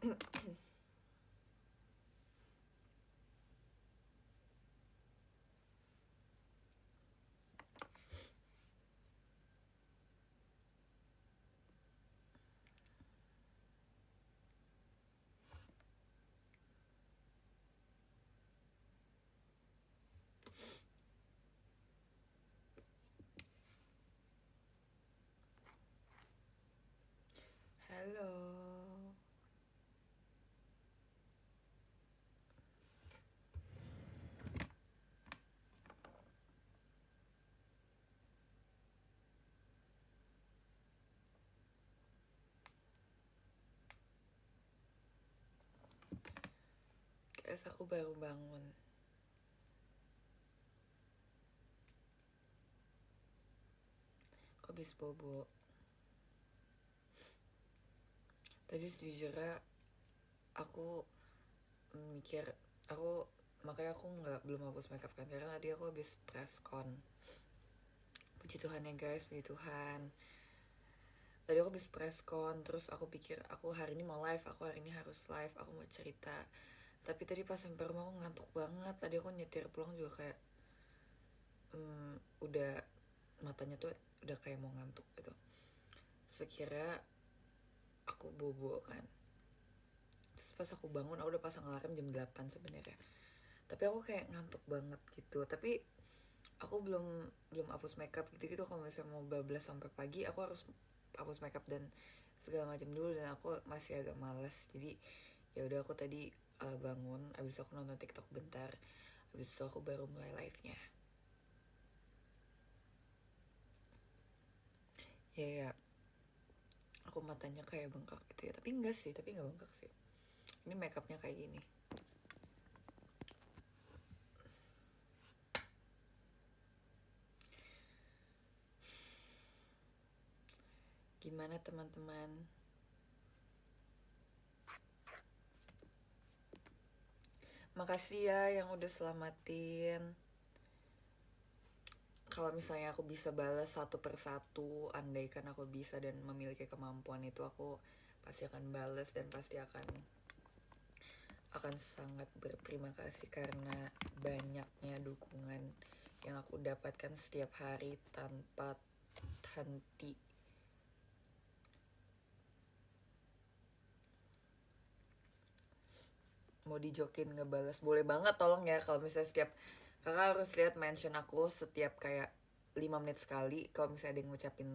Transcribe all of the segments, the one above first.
Halo. Guys, aku baru bangun. Aku habis bobo. Tadi sejujurnya aku mikir, makanya aku belum hapus makeup kan, karena tadi aku habis press con. Puji Tuhan ya guys, puji Tuhan. Tadi aku habis press con, terus aku pikir aku hari ini mau live, aku hari ini harus live, aku mau cerita. Tapi tadi pas sampai rumah aku ngantuk banget. Tadi aku nyetir pulang juga kayak udah matanya tuh udah kayak mau ngantuk gitu. Terus akhirnya aku bobo kan. Terus pas aku bangun, aku udah pasang alarm jam 8 sebenarnya. Tapi aku kayak ngantuk banget gitu. Tapi aku belum hapus makeup gitu-gitu. Kalau misalnya mau bablas sampai pagi, aku harus hapus makeup dan segala macam dulu, dan aku masih agak males. Jadi ya udah, aku tadi bangun, abis aku nonton TikTok bentar, abis itu aku baru mulai live-nya. Ya, aku matanya kayak bengkak gitu ya, tapi enggak bengkak sih. Ini makeupnya kayak gini. Gimana teman-teman? Makasih ya yang udah selamatin. Kalau misalnya aku bisa balas satu persatu, andaikan aku bisa dan memiliki kemampuan itu, aku pasti akan balas dan pasti akan sangat berterima kasih karena banyaknya dukungan yang aku dapatkan setiap hari tanpa henti. Mau dijokin ngebalas boleh banget, tolong ya. Kalau misalnya setiap, kakak harus lihat mention aku setiap kayak 5 menit sekali. Kalau misalnya ada yang ngucapin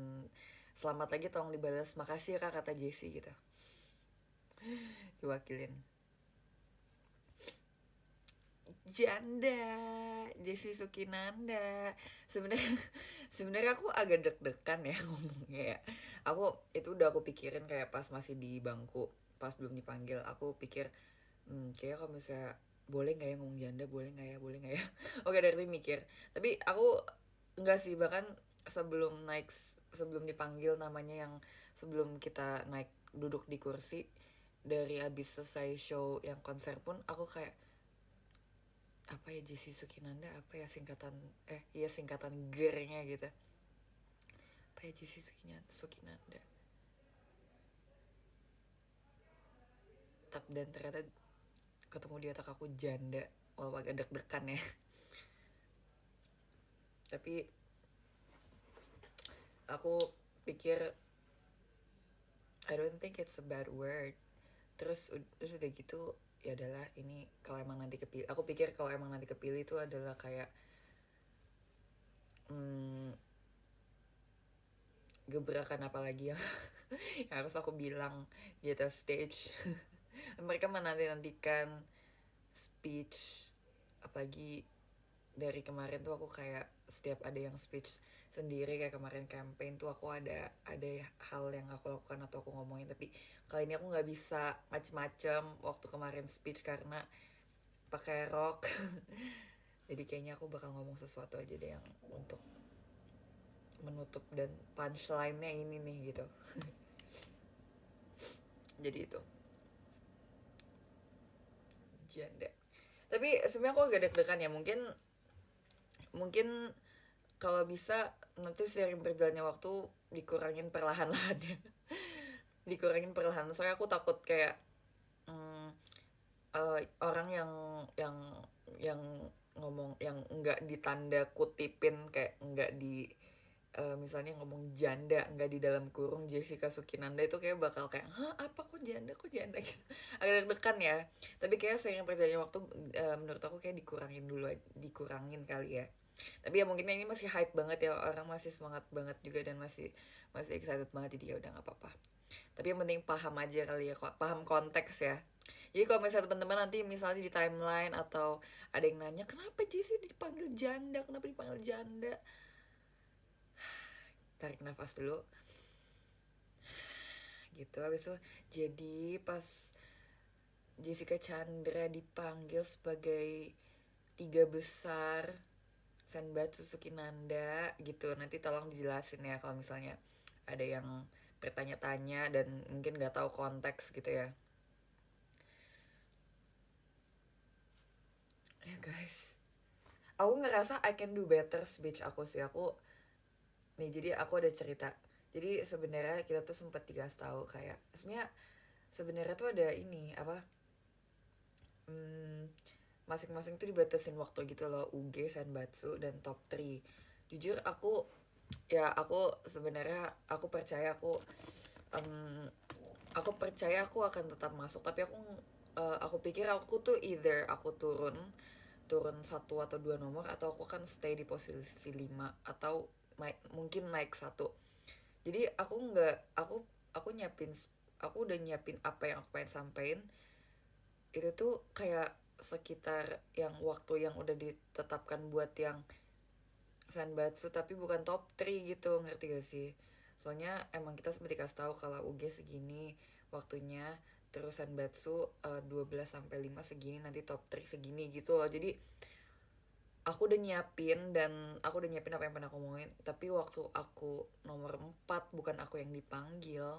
selamat lagi, tolong dibalas makasih ya kak, kata Jessie gitu. Diwakilin janda Jessie Sukinanda. Sebenarnya aku agak deg-degan ya ngomongnya ya. Aku pikirin kayak pas masih di bangku, pas belum dipanggil, aku pikir kayak kalau misalnya boleh nggak ya ngomong janda, boleh nggak ya. Oke, dari mikir. Tapi aku nggak sih, bahkan sebelum dipanggil namanya, yang sebelum kita naik duduk di kursi, dari abis selesai show yang konser pun aku kayak, apa ya, Jessie Sukinanda, apa ya singkatan, iya singkatan GER-nya gitu. Apa ya, Jessie Sukinanda. Dan ternyata ketemu di otak aku janda, walaupun agak deg-degan ya. Tapi aku pikir I don't think it's a bad word. Terus udah gitu, ya adalah ini, kalau emang nanti kepilih, aku pikir kalau emang nanti kepilih itu adalah kayak gebrakan apa lagi ya yang harus aku bilang di atas stage. Mereka menanti-nantikan speech, apalagi dari kemarin tuh aku kayak setiap ada yang speech sendiri, kayak kemarin campaign tuh aku ada hal yang aku lakukan atau aku ngomongin, tapi kali ini aku nggak bisa macem-macem waktu kemarin speech karena pakai rok. Jadi kayaknya aku bakal ngomong sesuatu aja deh yang untuk menutup, dan punchline-nya ini nih gitu. Jadi itu janda. Tapi sebenarnya aku agak deg-degan ya, mungkin kalau bisa nanti seiring berjalannya waktu dikurangin perlahan-lahan ya. Dikurangin perlahan, soalnya aku takut kayak orang yang yang ngomong yang nggak ditanda kutipin, kayak nggak di misalnya ngomong janda nggak di dalam kurung Jessica Sukinanda, itu kayak bakal kayak hah apa kok janda gitu, agak deg-degan ya. Tapi kayak seiring berjalannya waktu, menurut aku kayak dikurangin kali ya. Tapi ya mungkin ini masih hype banget ya, orang masih semangat banget juga dan masih masih excited banget, jadi ya udah nggak apa-apa. Tapi yang penting paham aja kali ya, kok paham konteks ya. Jadi kalau misalnya teman-teman nanti misalnya di timeline atau ada yang nanya kenapa Jessie dipanggil janda, kenapa dipanggil janda, tarik nafas dulu gitu. Habis itu jadi pas Jessica Chandra dipanggil sebagai tiga besar Senbatsu Sukinanda gitu, nanti tolong dijelasin ya kalau misalnya ada yang bertanya-tanya dan mungkin nggak tahu konteks gitu ya. Ya guys, aku ngerasa I can do better speech aku sih. Aku nih, jadi aku ada cerita. Jadi sebenarnya kita tuh sempat dikasih tahu kayak sebenarnya tuh ada ini apa, hmm, masing-masing tuh dibatasin waktu gitu loh, UG, Senbatsu, dan top 3. Jujur aku sebenarnya aku percaya um, aku percaya aku akan tetap masuk, tapi aku pikir aku tuh either aku turun turun satu atau dua nomor, atau aku akan stay di posisi 5 atau mungkin naik satu. Jadi aku nyiapin, aku udah nyiapin apa yang aku pengen sampein. Itu tuh kayak sekitar yang waktu yang udah ditetapkan buat yang Sanbatsu, tapi bukan top 3 gitu, ngerti gak sih? Soalnya emang kita seperti dikasih tahu kalau UG segini waktunya, terus Sanbatsu 12 sampai 5 segini, nanti top 3 segini gitu loh. Jadi aku udah nyiapin apa yang pernah aku ngomongin, tapi waktu aku nomor 4 bukan aku yang dipanggil.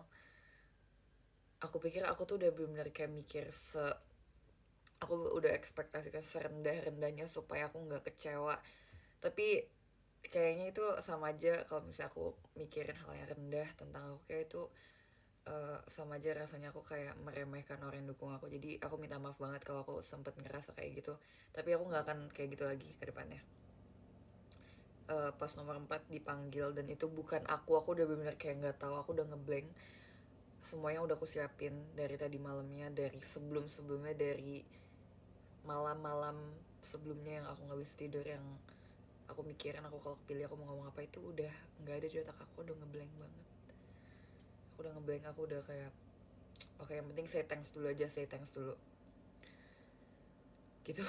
Aku pikir aku tuh udah bener-bener kayak mikir aku udah ekspektasikan serendah-rendahnya supaya aku nggak kecewa. Tapi kayaknya itu sama aja kalau misalnya aku mikirin hal yang rendah tentang aku, kayak itu sama aja rasanya aku kayak meremehkan orang yang dukung aku. Jadi aku minta maaf banget kalau aku sempet ngerasa kayak gitu, tapi aku nggak akan kayak gitu lagi ke depannya. Pas nomor 4 dipanggil dan itu bukan aku udah bener-bener kayak nggak tahu, aku udah ngeblank. Semuanya udah aku siapin dari tadi malamnya, dari sebelum-sebelumnya, dari malam-malam sebelumnya yang aku nggak bisa tidur, yang aku mikirin aku kalau pilih aku mau ngomong apa, itu udah nggak ada di otak aku, udah ngeblank banget. Aku udah ngeblank, aku udah kayak oke, yang penting say thanks dulu aja, say thanks dulu gitu.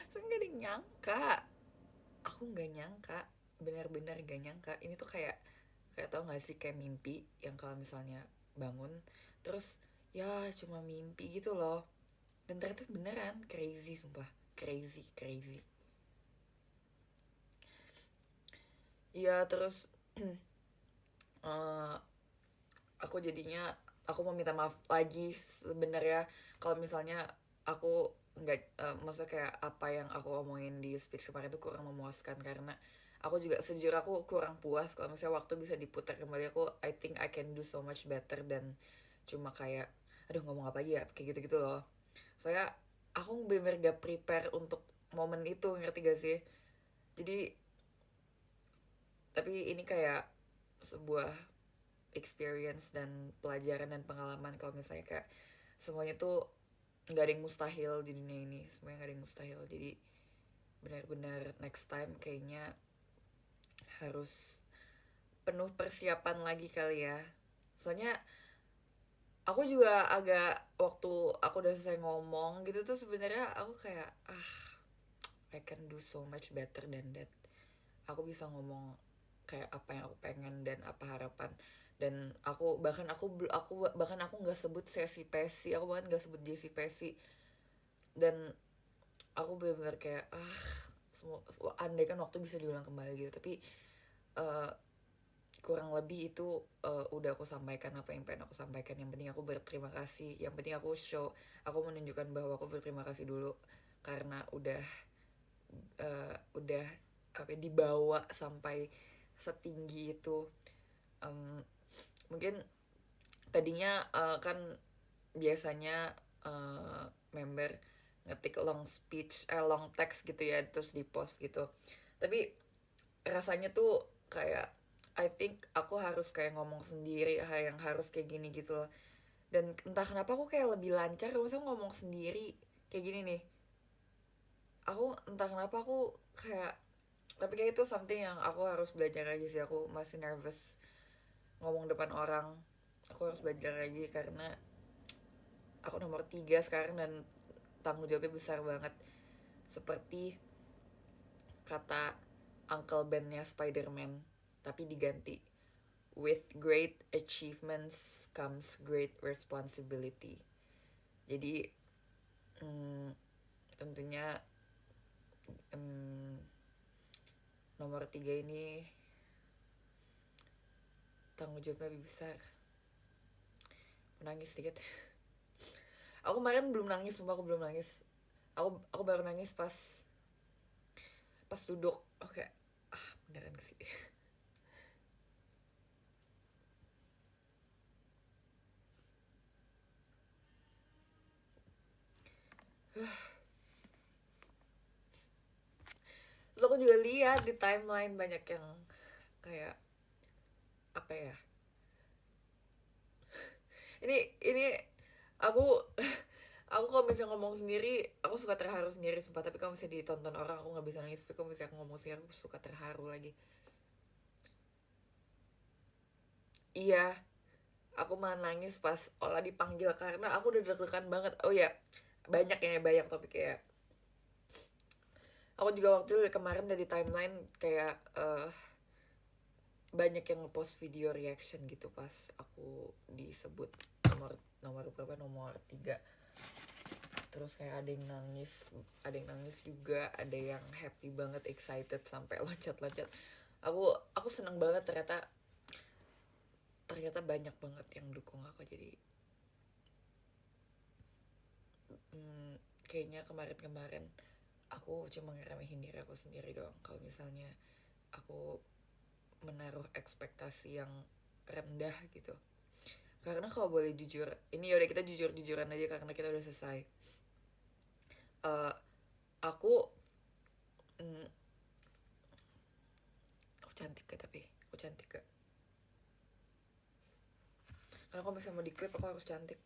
So nggak ada yang nyangka, aku nggak nyangka, benar-benar gak nyangka. Ini tuh kayak kayak tau gak sih, kayak mimpi yang kalau misalnya bangun terus ya cuma mimpi gitu loh, dan ternyata beneran. Crazy, sumpah, crazy crazy. Iya, terus uh, aku jadinya aku mau minta maaf lagi sebenarnya kalau misalnya aku nggak, maksudnya kayak apa yang aku omongin di speech kemarin itu kurang memuaskan, karena aku juga sejujurnya aku kurang puas. Kalau misalnya waktu bisa diputar kembali, I think I can do so much better dan cuma kayak aduh ngomong apa lagi ya, kayak gitu gitu loh. Soalnya aku bener-bener gak prepare untuk momen itu, ngerti gak sih? Jadi tapi ini kayak sebuah experience dan pelajaran dan pengalaman kalau misalnya kayak semuanya tuh nggak ada yang mustahil di dunia ini, semuanya nggak ada yang mustahil. Jadi benar-benar next time kayaknya harus penuh persiapan lagi kali ya. Soalnya aku juga agak, waktu aku udah selesai ngomong gitu tuh sebenarnya aku kayak I can do so much better than that. Aku bisa ngomong kayak apa yang aku pengen dan apa harapan. Dan aku bahkan aku nggak sebut sesi pesi, aku bahkan nggak sebut JC pesi. Dan aku benar-benar kayak semua, andai kan waktu bisa diulang kembali gitu. Tapi uh, kurang lebih itu udah aku sampaikan apa yang pengen aku sampaikan. Yang penting aku berterima kasih, yang penting aku menunjukkan bahwa aku berterima kasih dulu karena udah apa ya, dibawa sampai setinggi itu. um, Mungkin tadinya kan biasanya member ngetik long text gitu ya, terus di post gitu. Tapi rasanya tuh kayak I think aku harus kayak ngomong sendiri, yang harus kayak gini gitu loh. Dan entah kenapa aku kayak lebih lancar kalau misalnya ngomong sendiri kayak gini nih. Aku entah kenapa aku kayak, tapi kayak itu something yang aku harus belajar aja sih. Aku masih nervous ngomong depan orang. Aku harus belajar lagi karena aku nomor 3 sekarang dan tanggung jawabnya besar banget. Seperti kata Uncle Ben-nya Spider-Man, tapi diganti, with great achievements comes great responsibility. Jadi tentunya nomor 3 ini tanggung jawabnya lebih besar. Menangis dikit. Aku kemarin belum nangis, sumpah aku belum nangis. Aku baru nangis pas duduk. Oke, beneran gak sih? Terus aku juga lihat di timeline banyak yang kayak apa ya? Ini aku aku kalau misalnya ngomong sendiri aku suka terharu sendiri sumpah, tapi kalau misalnya ditonton orang aku nggak bisa nangis, tapi kalau misalnya aku ngomong sendiri aku suka terharu lagi. Iya, aku malah nangis pas Ola dipanggil karena aku udah deg-degan banget. Oh ya, banyak topik kayak. Aku juga waktu itu kemarin dari timeline kayak banyak yang ngepost video reaction gitu pas aku disebut nomor nomor berapa, nomor 3. Terus kayak ada yang nangis juga, ada yang happy banget, excited sampai loncat-loncat. Aku seneng banget, ternyata banyak banget yang dukung aku. Jadi kayaknya kemarin aku cuma ngeremehin diri aku sendiri doang kalau misalnya aku menaruh ekspektasi yang rendah gitu. Karena kalau boleh jujur, ini yaudah kita jujur-jujuran aja karena kita udah selesai. uh, aku mm, aku cantik gak, tapi aku cantik gak? Karena kalau misalnya mau diklip aku harus cantik.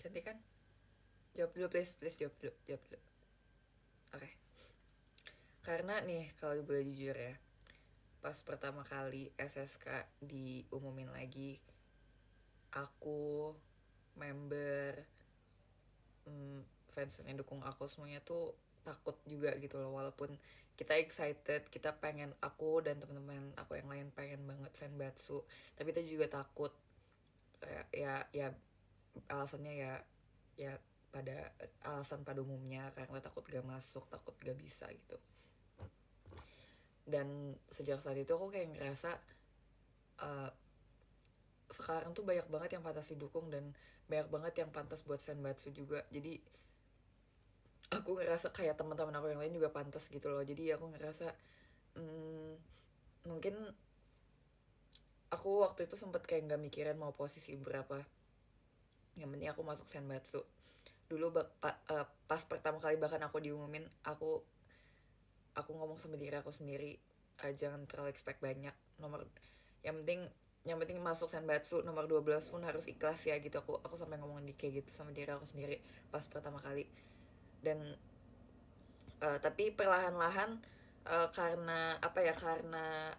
Cantik kan? Jawab dulu, please jawab dulu. Oke. Karena nih kalau boleh jujur ya, pas pertama kali SSK diumumin lagi, aku, member, fans yang dukung aku semuanya tuh takut juga gitu loh. Walaupun kita excited, kita pengen, aku dan teman-teman aku yang lain pengen banget Senbatsu, tapi kita juga takut. Ya alasannya ya pada alasan pada umumnya, karena takut gak masuk, takut gak bisa gitu. Dan sejak saat itu aku kayak ngerasa sekarang tuh banyak banget yang pantas didukung dan banyak banget yang pantas buat Senbatsu juga. Jadi aku ngerasa kayak teman-teman aku yang lain juga pantas gitu loh. Jadi aku ngerasa mungkin aku waktu itu sempet kayak nggak mikirin mau posisi berapa, yang penting aku masuk Senbatsu dulu. Pas pertama kali bahkan aku diumumin, aku ngomong sama diri aku sendiri, jangan terlalu expect banyak, yang penting masuk Senbatsu, nomor 12 pun harus ikhlas ya gitu. Aku sampai ngomong kayak gitu sama diri aku sendiri pas pertama kali. Dan tapi perlahan-lahan, karena apa ya, karena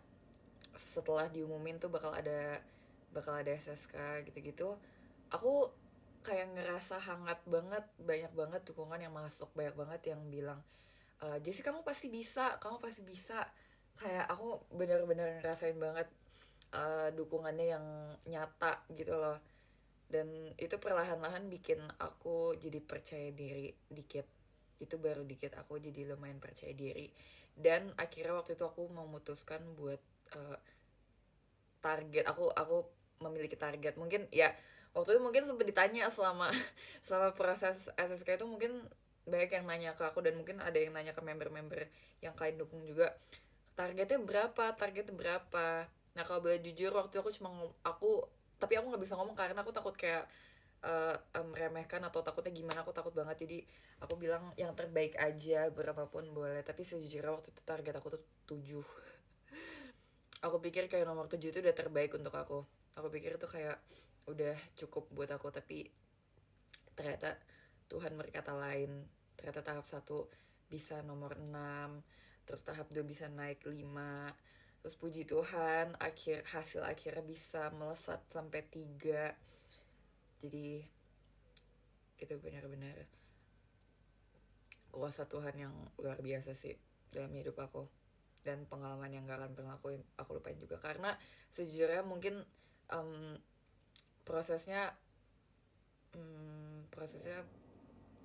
setelah diumumin tuh bakal ada SSK gitu-gitu, aku kayak ngerasa hangat banget, banyak banget dukungan yang masuk, banyak banget yang bilang, Jessie kamu pasti bisa, kayak aku benar-benar ngerasain banget dukungannya yang nyata gitu loh. Dan itu perlahan-lahan bikin aku jadi percaya diri dikit. Itu baru dikit, aku jadi lumayan percaya diri. Dan akhirnya waktu itu aku memutuskan buat target, aku memiliki target. Mungkin ya waktu itu mungkin sempat ditanya selama selama proses SSK itu, mungkin banyak yang nanya ke aku dan mungkin ada yang nanya ke member-member yang kalian dukung juga, targetnya berapa. Nah kalau boleh jujur, waktu itu aku cuma tapi aku nggak bisa ngomong karena aku takut kayak meremehkan atau takutnya gimana, aku takut banget. Jadi aku bilang yang terbaik aja, berapapun boleh. Tapi sejujurnya waktu itu target aku tuh 7. Aku pikir kayak nomor 7 itu udah terbaik untuk aku pikir itu kayak udah cukup buat aku. Tapi ternyata Tuhan berkata lain. Ternyata tahap 1 bisa nomor 6, terus tahap 2 bisa naik 5, terus puji Tuhan hasil akhirnya bisa melesat sampai 3. Jadi itu benar-benar kuasa Tuhan yang luar biasa sih dalam hidup aku, dan pengalaman yang gak akan pernah aku lupain juga. Karena sejujurnya mungkin um, prosesnya prosesnya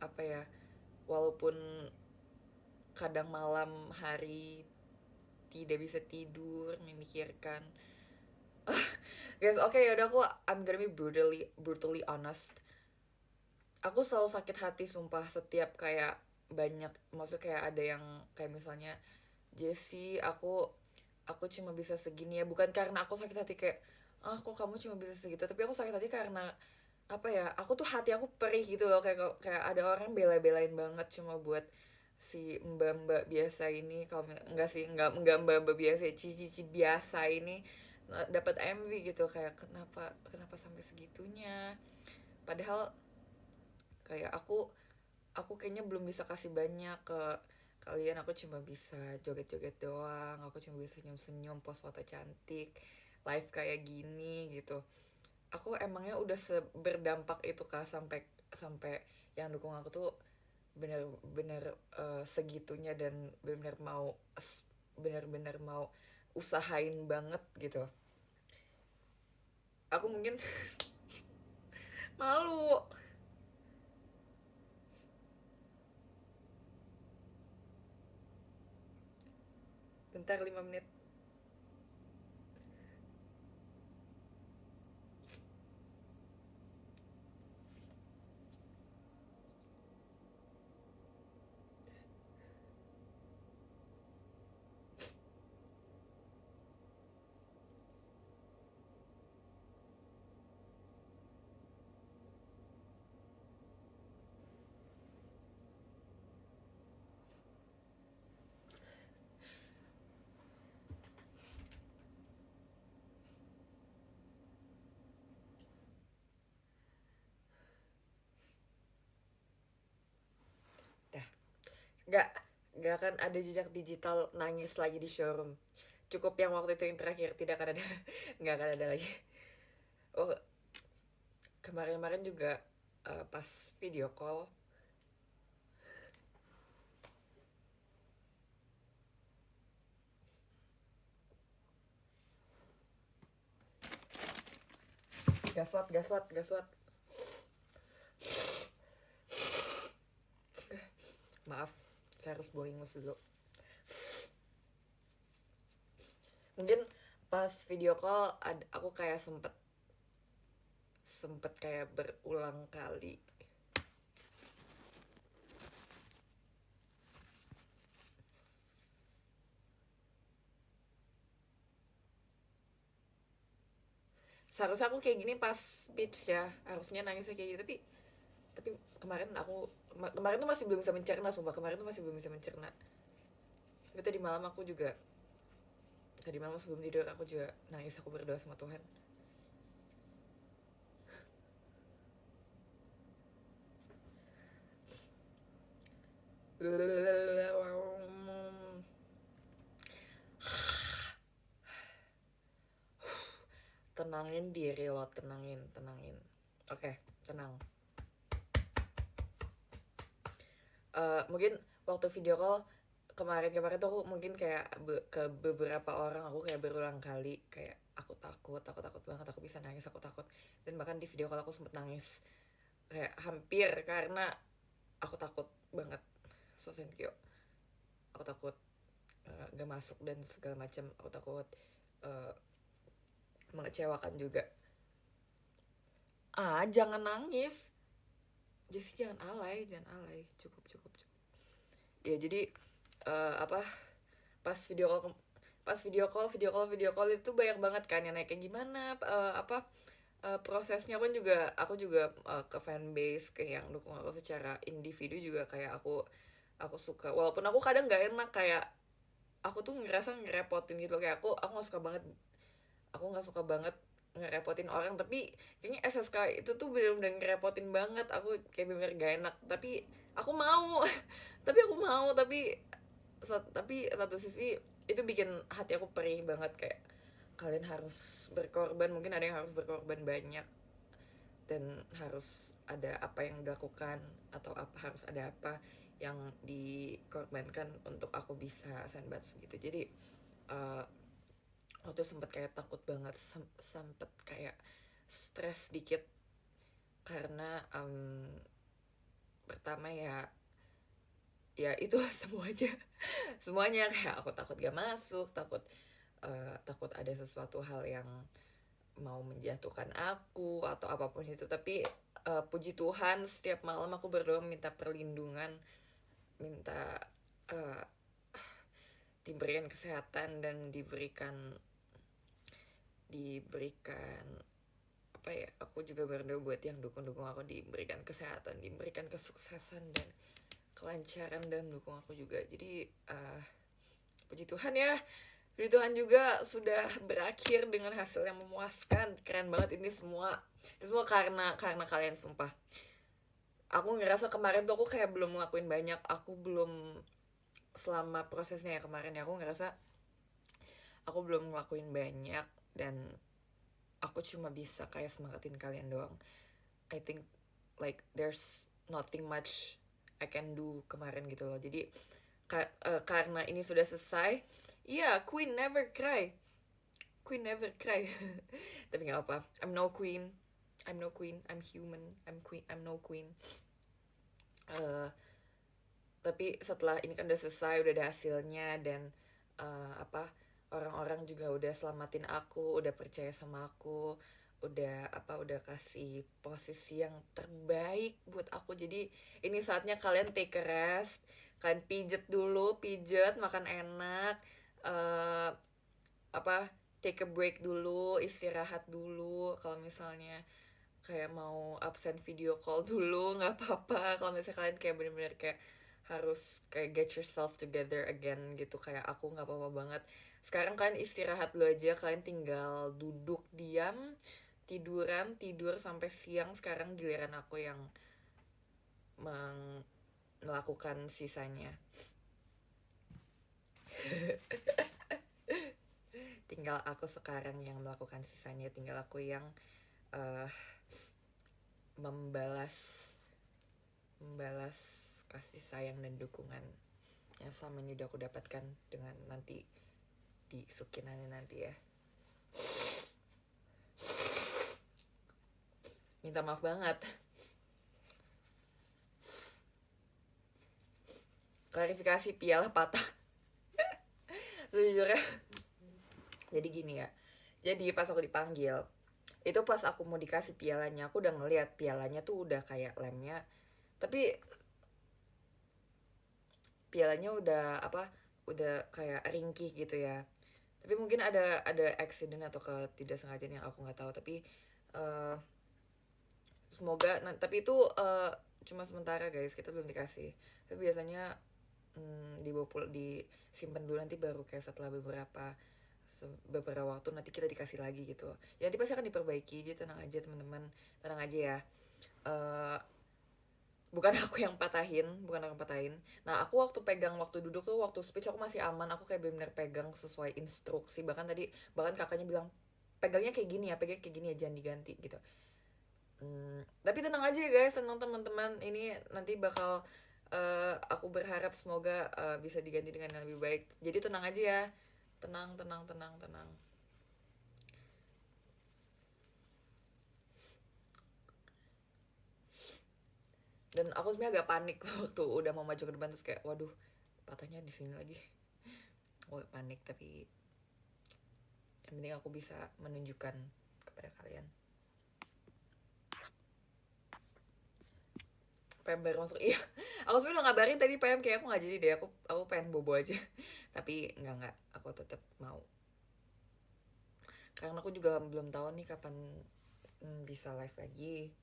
apa ya, walaupun kadang malam hari tidak bisa tidur memikirkan. Guys, oke, yaudah, I'm gonna be brutally honest. Aku selalu sakit hati sumpah setiap kayak banyak, maksud kayak ada yang kayak misalnya, Jessie, aku cuma bisa segini ya. Bukan karena aku sakit hati kayak, kok kamu cuma bisa segitu, tapi aku sakit hati karena apa ya, aku tuh hati aku perih gitu loh, kayak kayak ada orang bela-belain banget cuma buat si mbak-mbak biasa ini. Kalau enggak sih, enggak mbak-mbak biasa, cici-cici biasa ini dapat MV gitu. Kayak kenapa sampai segitunya, padahal kayak aku kayaknya belum bisa kasih banyak ke kalian. Aku cuma bisa joget-joget doang, aku cuma bisa senyum-senyum, post foto cantik, live kayak gini gitu. Aku emangnya udah berdampak itu kah, sampai sampai yang dukung aku tuh bener-bener segitunya, dan bener-bener mau usahain banget gitu. Aku mungkin malu. Bentar, 5 menit. Dah, nggak nggak akan ada jejak digital nangis lagi di showroom. Cukup yang waktu itu yang terakhir, tidak akan ada. Nggak akan ada lagi. Oh, kemarin-kemarin juga pas video call, gaswat gaswat gaswat, maaf, saya harus buang ingus dulu. Mungkin pas video call aku kayak sempet kayak berulang kali. Seharusnya aku kayak gini pas speech ya, harusnya nangisnya kayak gitu. Tapi kemarin tuh masih belum bisa mencerna, sumpah kemarin tuh masih belum bisa mencerna. Tapi tadi malam sebelum tidur aku juga nangis, aku berdoa sama Tuhan. Tenangin diri lo, tenangin. Oke, tenang. Mungkin waktu video call kemarin tuh aku mungkin kayak ke beberapa orang aku kayak berulang kali kayak aku takut banget, aku bisa nangis, aku takut. Dan bahkan di video call aku sempet nangis kayak hampir, karena aku takut banget. So thank you. Aku takut gak masuk dan segala macam. Aku takut mengecewakan juga. Jangan nangis, Jessie, jangan alay. Cukup. Ya jadi apa, pas video call pas video call itu banyak banget kan yang kayak gimana prosesnya. Aku juga ke fanbase, ke yang dukung aku secara individu juga, kayak aku suka, walaupun aku kadang nggak enak, kayak aku tuh ngerasa ngerepotin gitu, kayak aku nggak suka banget ngerepotin orang, tapi kayaknya SSK itu tuh bener-bener ngerepotin banget. Aku kayak bener-bener gak enak, tapi aku mau tapi satu sisi itu bikin hati aku perih banget, kayak kalian harus berkorban, mungkin ada yang harus berkorban banyak, dan harus ada apa yang dilakukan, atau harus ada apa yang dikorbankan untuk aku bisa senbatsu gitu. Jadi uh, waktu sempet kayak takut banget, sempet kayak stres dikit, karena pertama ya itu semuanya kayak aku takut gak masuk, takut ada sesuatu hal yang mau menjatuhkan aku atau apapun itu. Tapi puji Tuhan, setiap malam aku berdoa minta perlindungan, minta uh, diberikan kesehatan, dan diberikan apa ya, aku juga berdoa buat yang dukung aku, diberikan kesehatan, diberikan kesuksesan dan kelancaran, dan dukung aku juga. Jadi puji Tuhan ya, puji Tuhan juga sudah berakhir dengan hasil yang memuaskan. Keren banget ini semua karena kalian, sumpah. Aku ngerasa kemarin tuh aku kayak belum ngelakuin banyak, aku belum, selama prosesnya ya kemarin ya, aku ngerasa aku belum ngelakuin banyak, dan aku cuma bisa kayak semangatin kalian doang. I think like there's nothing much I can do kemarin gitu loh. Jadi karena ini sudah selesai, Queen never cry, tapi nggak apa, I'm no queen, I'm human, I'm no queen. Tapi setelah ini kan udah selesai, udah ada hasilnya, dan orang-orang juga udah selamatin aku, udah percaya sama aku, udah kasih posisi yang terbaik buat aku. Jadi ini saatnya kalian take a rest, kalian pijet, makan enak, take a break dulu, istirahat dulu. Kalau misalnya kayak mau absen video call dulu nggak apa-apa. Kalau misalnya kalian kayak bener-bener kayak harus kayak get yourself together again gitu, kayak aku nggak apa-apa banget. Sekarang kalian istirahat dulu aja, kalian tinggal duduk diam, tidur sampai siang. Sekarang giliran aku yang melakukan sisanya. Tinggal aku sekarang yang melakukan sisanya, tinggal aku yang membalas kasih sayang dan dukungan yang selama ini udah aku dapatkan dengan nanti di Sukinannya nanti ya. Minta maaf banget. Klarifikasi piala patah. Sejujurnya jadi gini ya, jadi pas aku dipanggil itu, pas aku mau dikasih pialanya, aku udah ngeliat pialanya tuh udah kayak lemnya, tapi pialanya udah kayak ringkih gitu ya. Tapi mungkin ada accident atau ketidaksengajaan yang aku nggak tahu. Tapi semoga tapi itu cuma sementara guys, kita belum dikasih. Tapi biasanya disimpan dulu, nanti baru kayak setelah beberapa waktu nanti kita dikasih lagi gitu ya. Nanti pasti akan diperbaiki, jadi tenang aja teman-teman, tenang aja ya. Bukan aku yang patahin. Nah, aku waktu duduk tuh, waktu speech aku masih aman, aku kayak benar-benar pegang sesuai instruksi. Bahkan kakaknya bilang pegangnya kayak gini ya, jangan diganti gitu. Tapi tenang aja ya guys, tenang teman-teman, ini nanti bakal aku berharap semoga bisa diganti dengan yang lebih baik. Jadi tenang aja ya, tenang. Dan aku sebenarnya agak panik waktu udah mau maju ke depan, terus kayak waduh, patahnya di sini lagi. Aku panik, tapi yang penting aku bisa menunjukkan kepada kalian. Apa yang baru masuk? Iya, Aku sebenarnya udah ngabarin tadi PM kayak aku nggak jadi deh, aku pengen bobo aja. Tapi nggak, aku tetap mau. Karena aku juga belum tahu nih kapan bisa live lagi.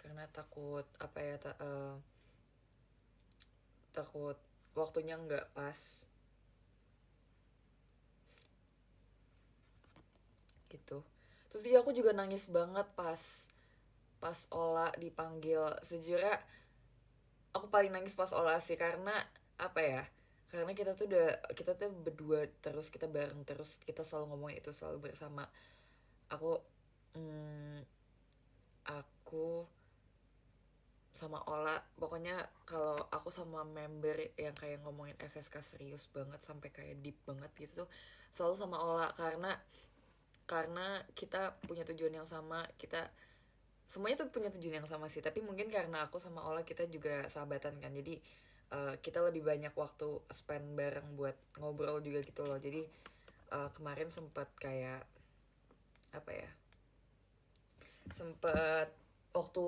Karena takut apa ya, takut waktunya nggak pas gitu. Terus dia aku juga nangis banget pas Ola dipanggil. Sejujurnya aku paling nangis pas Ola sih, karena apa ya, karena kita tuh berdua terus, kita bareng terus, kita selalu ngomongin itu, selalu bersama. Aku hmm, aku sama Ola, pokoknya kalau aku sama member yang kayak ngomongin SSK serius banget sampai kayak deep banget gitu tuh selalu sama Ola, karena kita punya tujuan yang sama. Kita semuanya tuh punya tujuan yang sama sih, tapi mungkin karena aku sama Ola kita juga sahabatan kan, jadi kita lebih banyak waktu spend bareng buat ngobrol juga gitu loh. Jadi kemarin sempet kayak apa ya, sempet waktu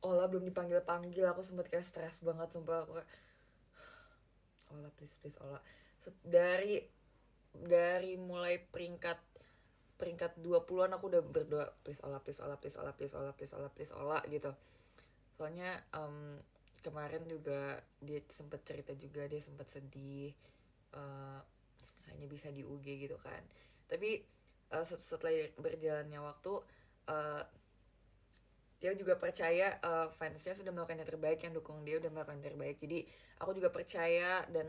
Ola belum dipanggil-panggil aku sempet kayak stres banget, sumpah. Aku kayak, Ola please please Ola. Dari mulai peringkat peringkat 20-an aku udah berdoa, please Ola, please Ola, please Ola, please Ola, please Ola, please Ola gitu. Soalnya kemarin juga dia sempet cerita juga, dia sempet sedih, uh, hanya bisa di UG gitu kan. Tapi setelah berjalannya waktu, uh, dia juga percaya fansnya sudah melakukan yang terbaik, yang dukung dia udah melakukan yang terbaik. Jadi aku juga percaya, dan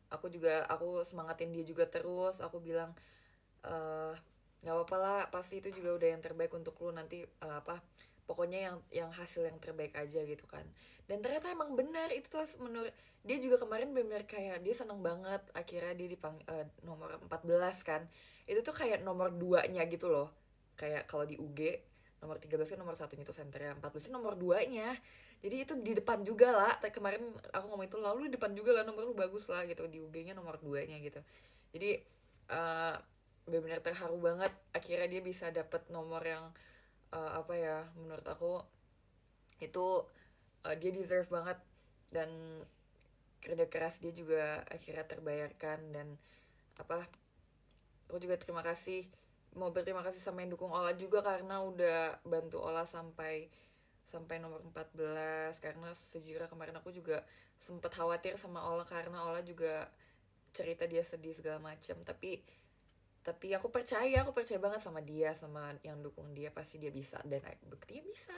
aku semangatin dia juga terus. Aku bilang nggak apa-apa lah, pasti itu juga udah yang terbaik untuk lu nanti, apa pokoknya yang hasil yang terbaik aja gitu kan. Dan ternyata emang benar itu tuh, menurut dia juga kemarin benar kayak dia seneng banget akhirnya dia nomor 14 kan. Itu tuh kayak nomor 2-nya gitu loh. Kayak kalau di UG nomor 13 kan nomor satunya itu senternya, 14 itu nomor 2-nya. Jadi itu di depan juga lah. Kemarin aku ngomong itu, lalu di depan juga lah, nomor lu bagus lah gitu, di UG-nya nomor 2-nya gitu. Jadi uh, benar-benar terharu banget akhirnya dia bisa dapet nomor yang apa ya, menurut aku itu dia deserve banget. Dan kerja keras dia juga akhirnya terbayarkan. Dan apa, aku juga mau berterima kasih sama yang dukung Ola juga, karena udah bantu Ola sampai sampai nomor 14. Karena sejujurnya kemarin aku juga sempet khawatir sama Ola, karena Ola juga cerita dia sedih segala macam. Tapi aku percaya banget sama dia, sama yang dukung dia, pasti dia bisa, dan buktinya bisa.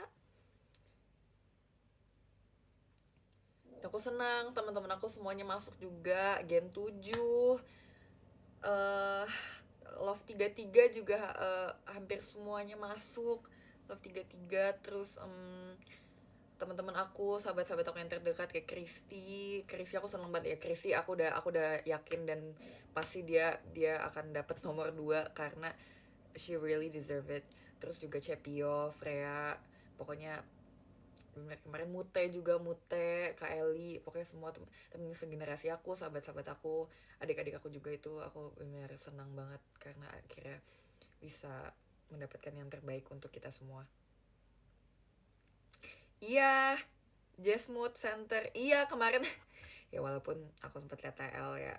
Aku senang teman-teman aku semuanya masuk juga Gen 7. uh, Love 33 juga hampir semuanya masuk Love 33. Terus teman-teman aku, sahabat-sahabat aku yang terdekat kayak Kristi aku seneng banget ya. Kristi aku udah yakin, dan pasti dia akan dapat nomor 2 karena she really deserve it. Terus juga Cepio, Freya, pokoknya bener. Kemarin Mute, Kak Eli, pokoknya semua temen segenerasi aku, sahabat-sahabat aku, adik-adik aku juga, itu aku bener senang banget karena akhirnya bisa mendapatkan yang terbaik untuk kita semua. Iya, Jazz Mood Center. Iya, kemarin ya walaupun aku sempat lihat TL ya.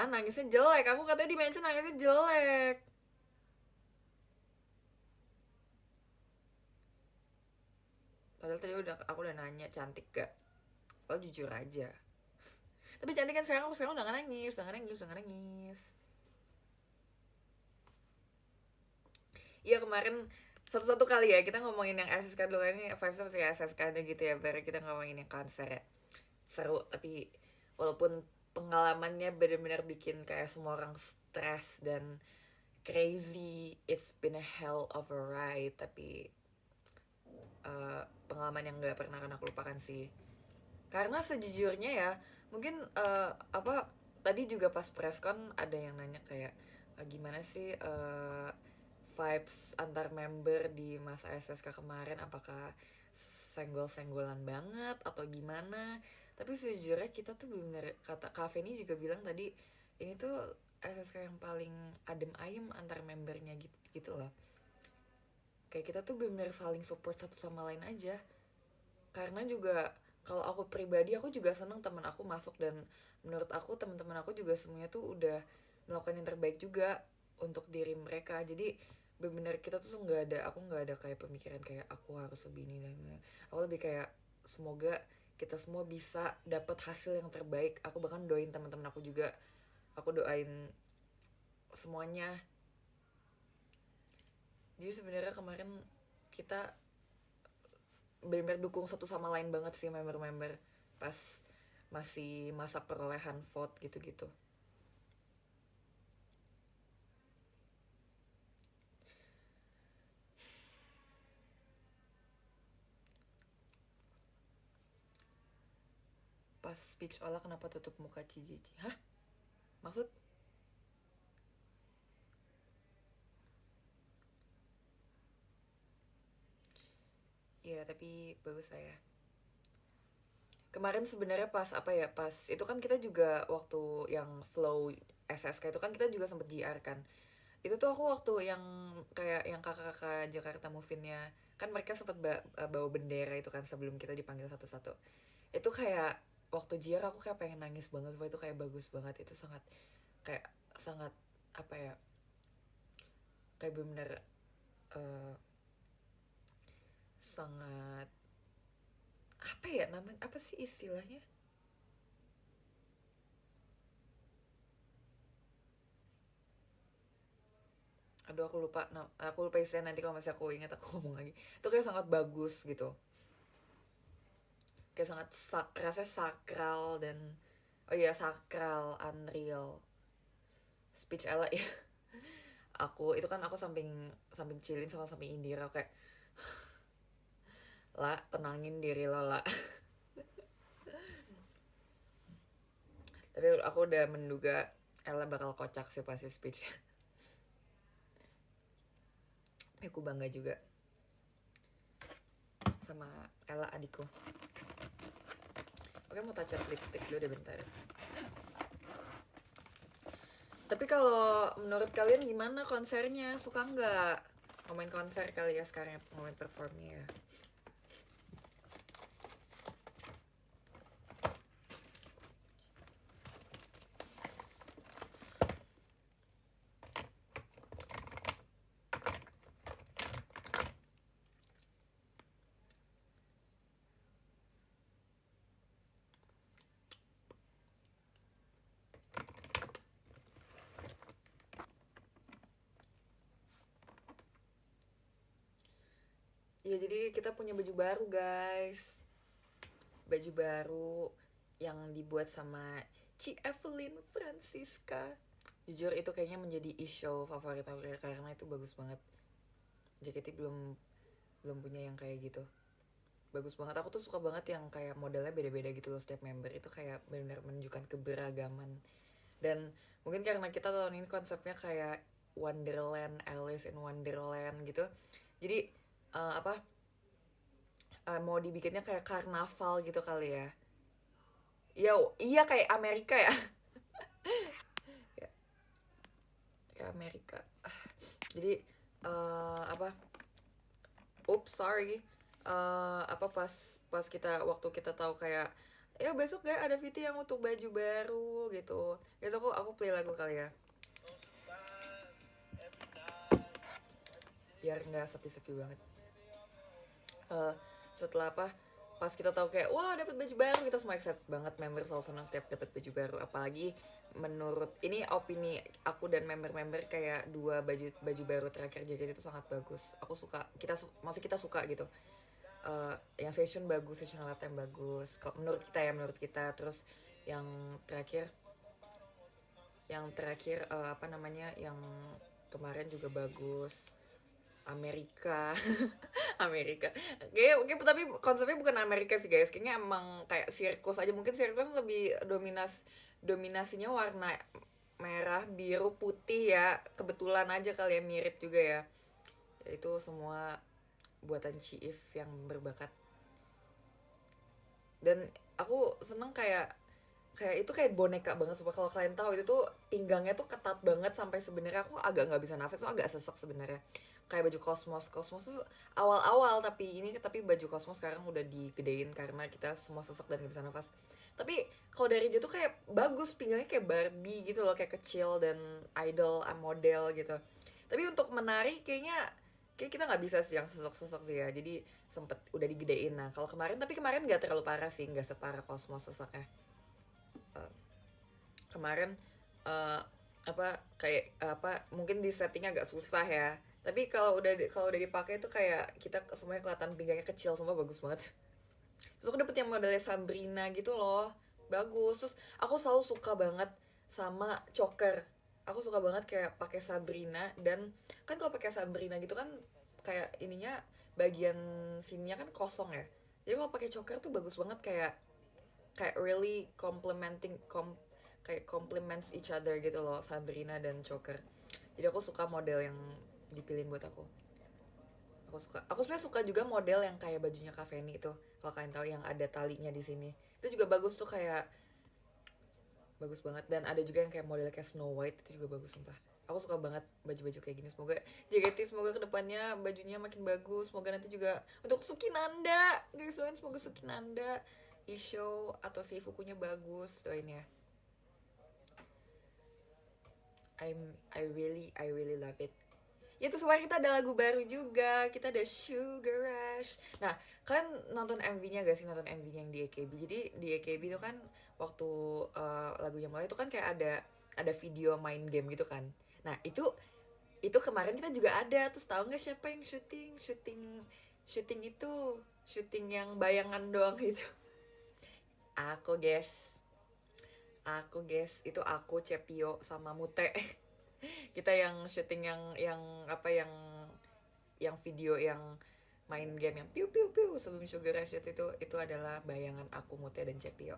Nangisnya jelek. Aku katanya di-mention nangisnya jelek. Padahal tadi aku udah nanya cantik gak? Lo jujur aja. Tapi cantik kan sekarang, aku sekarang udah gak nangis, udah gak nangis. Iya, kemarin satu-satu kali ya kita ngomongin yang SSK dulu kan. Ini Five Stars ya SSK aja gitu ya, baru kita ngomongin yang konser ya. Seru, tapi walaupun pengalamannya benar-benar bikin kayak semua orang stres dan crazy, it's been a hell of a ride, tapi pengalaman yang gak pernah akan aku lupakan sih. Karena sejujurnya ya, mungkin apa, tadi juga pas presscon ada yang nanya kayak gimana sih vibes antar member di masa SSK kemarin, apakah senggol-senggolan banget atau gimana. Tapi sejujurnya kita tuh bener, kata Kak Feni juga bilang tadi, ini tuh SSK yang paling adem ayem antar membernya gitu gitu loh. Kayak kita tuh bener-bener saling support satu sama lain aja. Karena juga kalau aku pribadi, aku juga seneng teman aku masuk, dan menurut aku teman-teman aku juga semuanya tuh udah melakukan yang terbaik juga untuk diri mereka. Jadi bener-bener kita tuh aku nggak ada kayak pemikiran kayak aku harus lebih ini dan ini. Aku lebih kayak semoga kita semua bisa dapat hasil yang terbaik. Aku bahkan doain teman-teman aku juga, aku doain semuanya. Jadi sebenarnya kemarin kita benar-benar dukung satu sama lain banget sih, member-member, pas masih masa perolehan vote gitu-gitu. Pas speech Ola kenapa tutup muka Cici? Hah? Maksud? Ya tapi bagus lah ya. Kemarin sebenarnya pas apa ya, pas itu kan kita juga waktu yang flow SSK itu kan kita juga sempet JR kan. Itu tuh aku waktu yang kayak yang kakak-kakak Jakarta Move-in-nya, kan mereka sempet bawa bendera itu kan sebelum kita dipanggil satu-satu. Itu kayak waktu JR aku kayak pengen nangis banget, itu kayak bagus banget, itu sangat kayak sangat apa ya, kayak bener uh, sangat apa ya namanya, apa sih istilahnya, aduh aku lupa istilah, nanti kalau masih aku ingat aku ngomong lagi. Itu kayak sangat bagus gitu, kayak sangat rasanya sakral, dan oh iya sakral, unreal speech Ella ya. Aku itu kan aku samping samping chillin sama samping Indira kayak, lah tenangin diri lo lah. Tapi aku udah menduga Ella bakal kocak sih pasti speech. Aku bangga juga sama Ella adikku. Oke, mau touch up lipstick dulu deh bentar. Tapi kalau menurut kalian gimana konsernya? Suka nggak? Ngomongin konser kali ya sekarang, ngomongin performnya ya. Ya jadi kita punya baju baru guys. Baju baru yang dibuat sama Ci Evelyn Francisca. Jujur itu kayaknya menjadi e-show favorit aku karena itu bagus banget. JKT belum belum punya yang kayak gitu. Bagus banget. Aku tuh suka banget yang kayak modelnya beda-beda gitu loh setiap member. Itu kayak benar-benar menunjukkan keberagaman. Dan mungkin karena kita tahun ini konsepnya kayak Wonderland, Alice in Wonderland gitu. Jadi apa mau dibikinnya kayak karnaval gitu kali ya. Ya, iya kayak Amerika ya. Ya, kayak Amerika. Jadi apa? Oops, sorry. Apa pas kita waktu kita tahu kayak ya besok gak ada VT yang untuk baju baru gitu. Gitu aku play lagu kali ya. Biar nggak sepi-sepi banget. uh, Setelah apa, pas kita tahu kayak wah dapat baju baru, kita semua excited banget, member selalu senang setiap dapat baju baru. Apalagi menurut ini opini aku dan member-member, kayak dua baju baru terakhir JKT itu sangat bagus. Aku suka, masih kita suka gitu. Yang session bagus, session lifetime bagus kalau menurut kita ya, menurut kita. Terus yang terakhir apa namanya, yang kemarin juga bagus. Amerika. Amerika. Oke, tapi konsepnya bukan Amerika sih guys. Kayaknya emang kayak sirkus aja. Mungkin sirkus lebih dominasinya warna merah, biru, putih ya. Kebetulan aja kali ya, mirip juga ya. Itu semua buatan Chief yang berbakat. Dan aku seneng kayak kayak itu kayak boneka banget. Sumpah, kalau kalian tahu itu tuh pinggangnya tuh ketat banget sampai sebenarnya aku agak nggak bisa nafas tuh, agak sesek sebenarnya. Kayak baju kosmos tuh awal-awal, tapi baju kosmos sekarang udah digedein karena kita semua sesek dan nggak bisa nafas. Tapi kalau dari jauh tuh kayak bagus, pinggangnya kayak Barbie gitu loh, kayak kecil dan idol model gitu. Tapi untuk menari kayak kita nggak bisa sih yang sesek-sesek sih ya, jadi sempet udah digedein. Nah kalau kemarin, tapi kemarin nggak terlalu parah sih, nggak separah kosmos seseknya. Eh, Kemarin eh kayak apa, mungkin di settingnya agak susah ya, tapi kalau udah dipakai itu kayak kita semuanya kelihatan pinggangnya kecil, semua bagus banget. Terus aku dapet yang modelnya Sabrina gitu loh, bagus. Terus aku selalu suka banget sama choker. Aku suka banget kayak pakai Sabrina, dan kan kalau pakai Sabrina gitu kan kayak ininya, bagian sininya kan kosong ya. Jadi kalau pakai choker tuh bagus banget, kayak kayak really kayak complements each other gitu loh, Sabrina dan choker. Jadi aku suka model yang dipilihin buat aku sebenarnya suka juga model yang kayak bajunya Kaveni itu, kalau kalian tahu yang ada talinya di sini. Itu juga bagus tuh, kayak bagus banget. Dan ada juga yang kayak model kayak Snow White, itu juga bagus sumpah. Aku suka banget baju-baju kayak gini. Semoga JKT, semoga kedepannya bajunya makin bagus. Semoga nanti juga untuk Sukinanda, guys, doain semoga Sukinanda, Isho atau Seifukunya bagus, doain ya. I really love it. Ya terus kemarin kita ada lagu baru juga, kita ada Sugar Rush. Nah, kalian nonton MV-nya gak sih, nonton MV-nya yang di AKB? Jadi di AKB itu kan waktu lagunya mulai itu kan kayak ada video main game gitu kan. Nah, itu kemarin kita juga ada. Terus tahu nggak siapa yang syuting itu? Syuting yang bayangan doang itu. Aku guys. Itu aku, Cepio sama Mute. Kita yang syuting yang apa, yang video yang main game yang piu piu piu sebelum Sugar Rush itu adalah bayangan aku, Mute dan Cepio.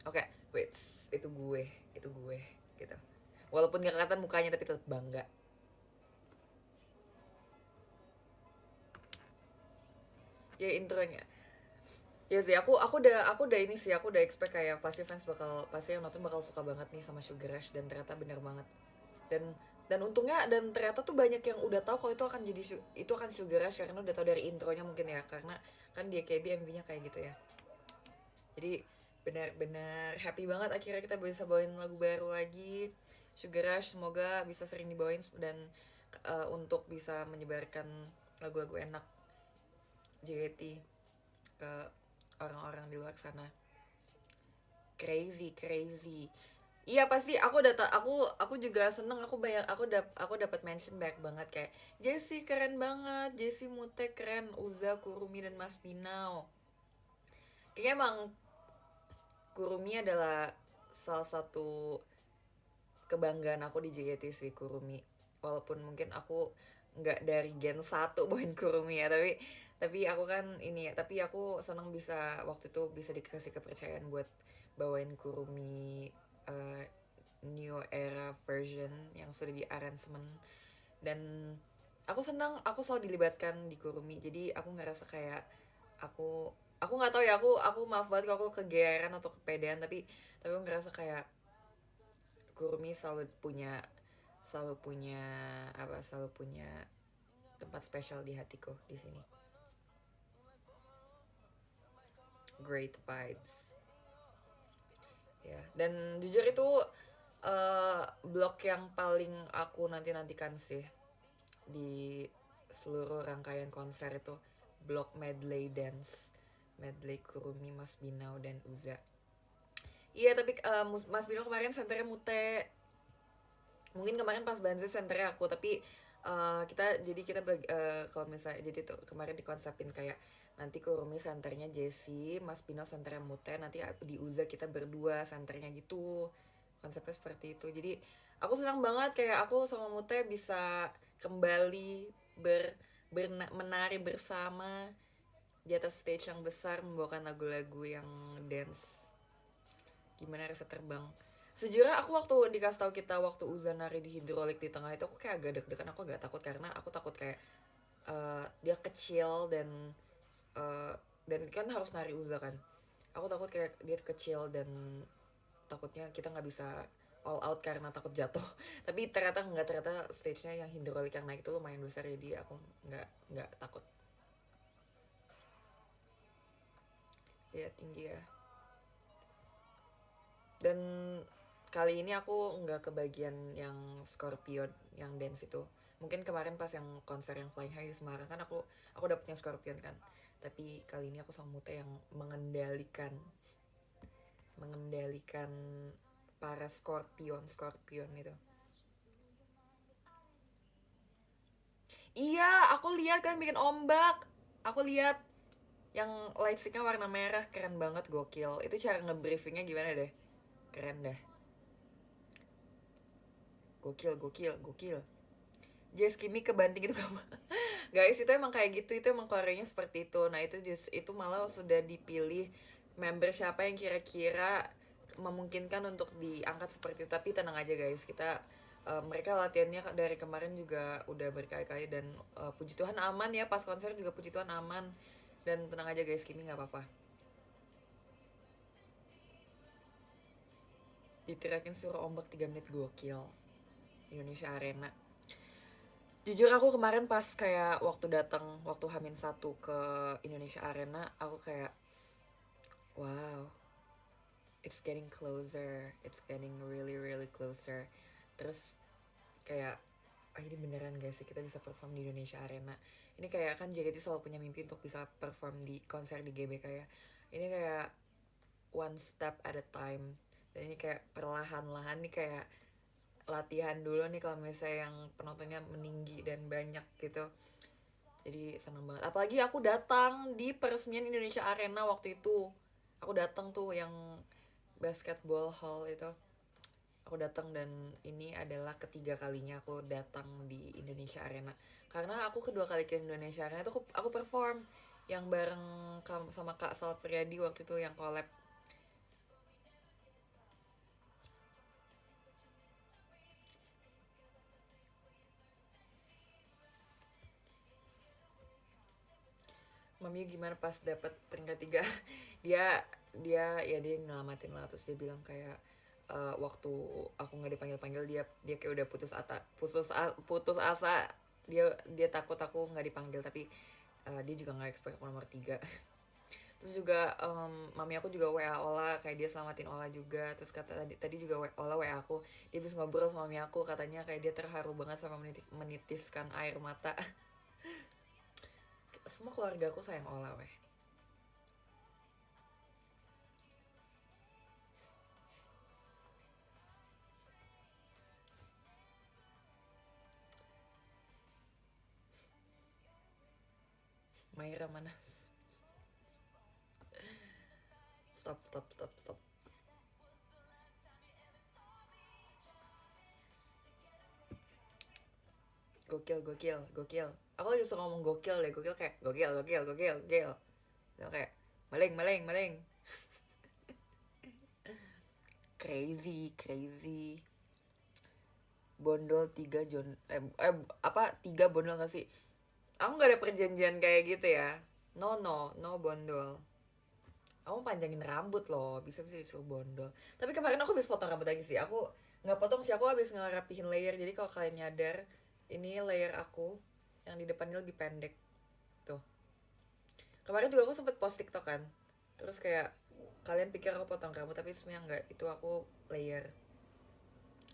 Oke, wait, itu gue gitu. Walaupun gak kelihatan mukanya tapi tetap bangga. Ya intronya. Ya sih, aku udah ini sih, aku udah expect kayak pasti yang nonton bakal suka banget nih sama Sugar Rush, dan ternyata bener banget. Dan untungnya, dan ternyata tuh banyak yang udah tahu kalau itu akan Sugar Rush karena udah tahu dari intronya mungkin ya, karena kan dia KB MV-nya kayak gitu ya. Jadi benar-benar happy banget akhirnya kita bisa bawain lagu baru lagi, Sugar Rush. Semoga bisa sering dibawain, dan untuk bisa menyebarkan lagu-lagu enak JKT ke orang-orang di luar sana. Crazy. Iya pasti, aku juga seneng. Aku dapat mention banyak banget, kayak Jessie keren banget, Jessie, Mute keren, Uza, Kurumi dan Mas Binao. Kayaknya emang Kurumi adalah salah satu kebanggaan aku di JKT sih, Kurumi. Walaupun mungkin aku nggak dari gen 1 bawain Kurumi ya, tapi aku kan ini ya, tapi aku seneng bisa waktu itu bisa dikasih kepercayaan buat bawain Kurumi uh, new era version yang sudah di arrangement. Dan aku senang, aku selalu dilibatkan di Kurumi, jadi aku ngerasa kayak aku aku nggak tahu ya, aku maaf banget kalau aku kegeeran atau kepedean, tapi aku ngerasa kayak Kurumi selalu punya tempat spesial di hatiku di sini. Great vibes ya. Dan jujur itu blog yang paling aku nantikan sih di seluruh rangkaian konser itu, blog medley Kurumi, Mas Binao dan Uza. Iya tapi Mas Binao kemarin senternya Mute. Mungkin kemarin pas Banze senternya aku, tapi kalau misalnya jadi tuh kemarin dikonsepin kayak nanti Kurumi senternya Jessie, Mas Pino senternya Mute, nanti di Uza kita berdua senternya gitu. Konsepnya seperti itu. Jadi aku senang banget kayak aku sama Mute bisa kembali menari bersama di atas stage yang besar, membawakan lagu-lagu yang dance. Gimana rasa terbang? Sejujurnya aku waktu dikasih tahu kita waktu Uza nari di hidrolik di tengah itu, aku kayak agak deg-degan, aku agak takut karena aku takut kayak dia kecil, dan kan harus nari Uza kan. Aku takut kayak dia kecil dan takutnya kita nggak bisa all out karena takut jatuh. Tapi ternyata nggak, ternyata stage-nya yang hidrolik yang naik itu lumayan besar, jadi aku nggak takut. Ya tinggi ya. Dan kali ini aku nggak kebagian yang Scorpio yang dance itu. Mungkin kemarin pas yang konser yang Flying High di Semarang kan aku dapetnya Scorpion kan. Tapi kali ini aku sama Mute yang mengendalikan para Scorpion itu. Iya, aku lihat kan bikin ombak. Aku lihat yang lightsticknya warna merah, keren banget, gokil. Itu cara ngebriefingnya gimana deh? Keren dah. Gokil. Jazz Kimi kebanting itu kamu. Guys, itu emang kayak gitu, itu emang koreanya seperti itu. Nah, itu malah sudah dipilih member siapa yang kira-kira memungkinkan untuk diangkat seperti itu. Tapi tenang aja guys, mereka latihannya dari kemarin juga udah berkali-kali dan puji Tuhan aman ya, pas konser juga puji Tuhan aman. Dan tenang aja guys, Kimi nggak apa-apa. Diterakin suruh ombak 3 menit, gokil. Indonesia Arena. Jujur aku kemarin pas kayak waktu H-1 ke Indonesia Arena, aku kayak wow, it's getting closer, it's getting really really closer. Terus kayak ini beneran guys sih kita bisa perform di Indonesia Arena. Ini kayak kan JKT selalu punya mimpi untuk bisa perform di konser di GBK ya. Ini kayak one step at a time. Dan ini kayak perlahan-lahan nih, kayak latihan dulu nih kalau misalnya yang penontonnya meninggi dan banyak gitu. Jadi seneng banget. Apalagi aku datang di peresmian Indonesia Arena waktu itu. Aku datang tuh yang basketball hall itu. Aku datang dan ini adalah ketiga kalinya aku datang di Indonesia Arena. Karena aku kedua kali ke Indonesia Arena itu aku perform yang bareng sama Kak Sal Priadi waktu itu yang collab. Mami gimana pas dapet peringkat 3? dia dia nyelamatin lah, terus dia bilang kayak waktu aku nggak dipanggil dia kayak udah putus asa. Dia takut aku nggak dipanggil, tapi dia juga nggak expect aku nomor 3. Terus juga mami aku juga WA Ola, kayak dia selamatin Ola juga. Terus kata tadi juga Ola WA aku, dia bisa ngobrol sama mami aku, katanya kayak dia terharu banget sama menitiskan air mata. Semua keluarga aku sayang Ola weh. Maira mana? Stop. Gokil. Aku lagi suka ngomong gokil deh, gokil kayak gokil. Itu kayak maleng. Crazy. Bondol 3 apa 3 bondol gak sih? Aku nggak ada perjanjian kayak gitu ya. No bondol. Aku panjangin rambut loh, bisa disuruh bondol. Tapi kemarin aku habis potong rambut lagi sih. Aku nggak potong sih, aku habis ngerapihin layer. Jadi kalau kalian nyadar, ini layer aku yang di depannya lebih pendek. Tuh. Kemarin juga aku sempet post TikTok kan. Terus kayak kalian pikir aku potong rambut, tapi sebenarnya nggak. Itu aku layer.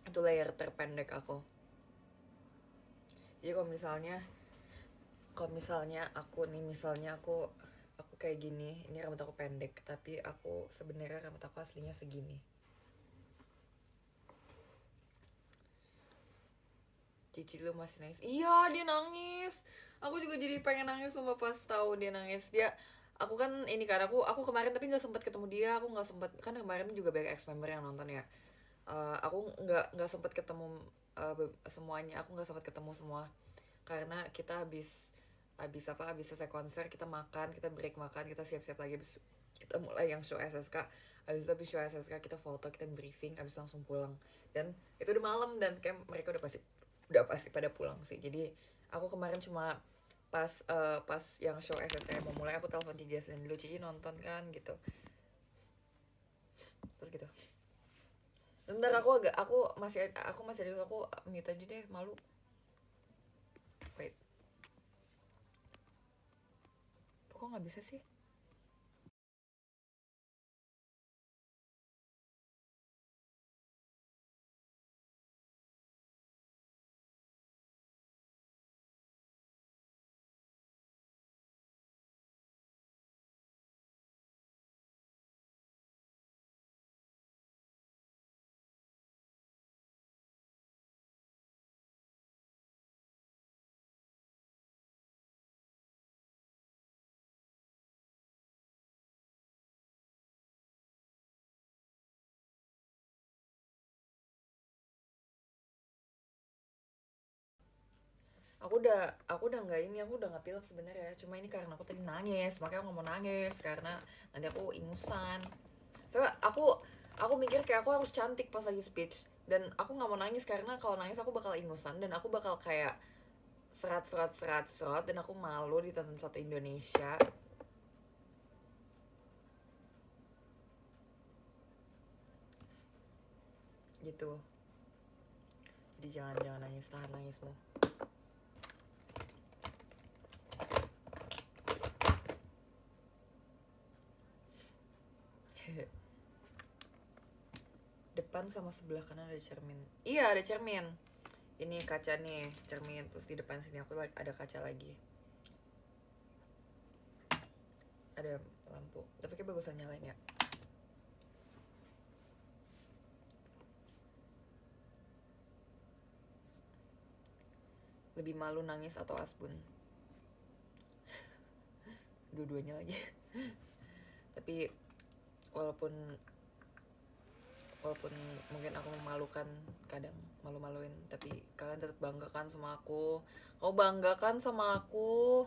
Itu layer terpendek aku. Jadi kalau misalnya aku kayak gini, ini rambut aku pendek, tapi aku sebenarnya rambut aku aslinya segini. Cici lu masih nangis? Iya, dia nangis. Aku juga jadi pengen nangis sama pas tahu dia nangis. Aku kan ini kan aku kemarin tapi nggak sempat ketemu dia. Aku nggak sempat, kan kemarin juga banyak ex member yang nonton ya. Aku nggak sempat ketemu semuanya. Aku nggak sempat ketemu semua karena kita habis selesai konser, kita makan, kita break makan, kita siap-siap lagi, habis kita mulai yang show SSK. Habis show SSK kita foto, kita briefing, habis langsung pulang. Dan itu udah malam dan kayak mereka udah pasti pada pulang sih. Jadi aku kemarin cuma pas yang show SSK yang mau mulai, aku telepon Cici Jaslyn dulu, Cici nonton kan gitu. terus gitu. Bentar, aku masih ada, aku mute aja deh, malu. Wait, kok nggak bisa sih? Aku udah nggak ini, aku udah nggak pilek sebenarnya, cuma ini karena aku tadi nangis, makanya aku nggak mau nangis karena nanti aku ingusan. Soalnya aku mikir kayak aku harus cantik pas lagi speech, dan aku nggak mau nangis karena kalau nangis aku bakal ingusan dan aku bakal kayak serat dan aku malu ditonton satu Indonesia gitu. Jadi jangan nangis, tahan nangismu. Depan sama sebelah kanan ada cermin. Iya, ada cermin. Ini kaca nih, cermin. Terus di depan sini aku ada kaca lagi. Ada lampu. Tapi kayak bagusan nyalain ya. Lebih malu nangis atau asbun? Dua-duanya lagi. Tapi walaupun walaupun mungkin aku memalukan, kadang malu-maluin, tapi kalian tetap banggakan sama aku. Kau banggakan sama aku.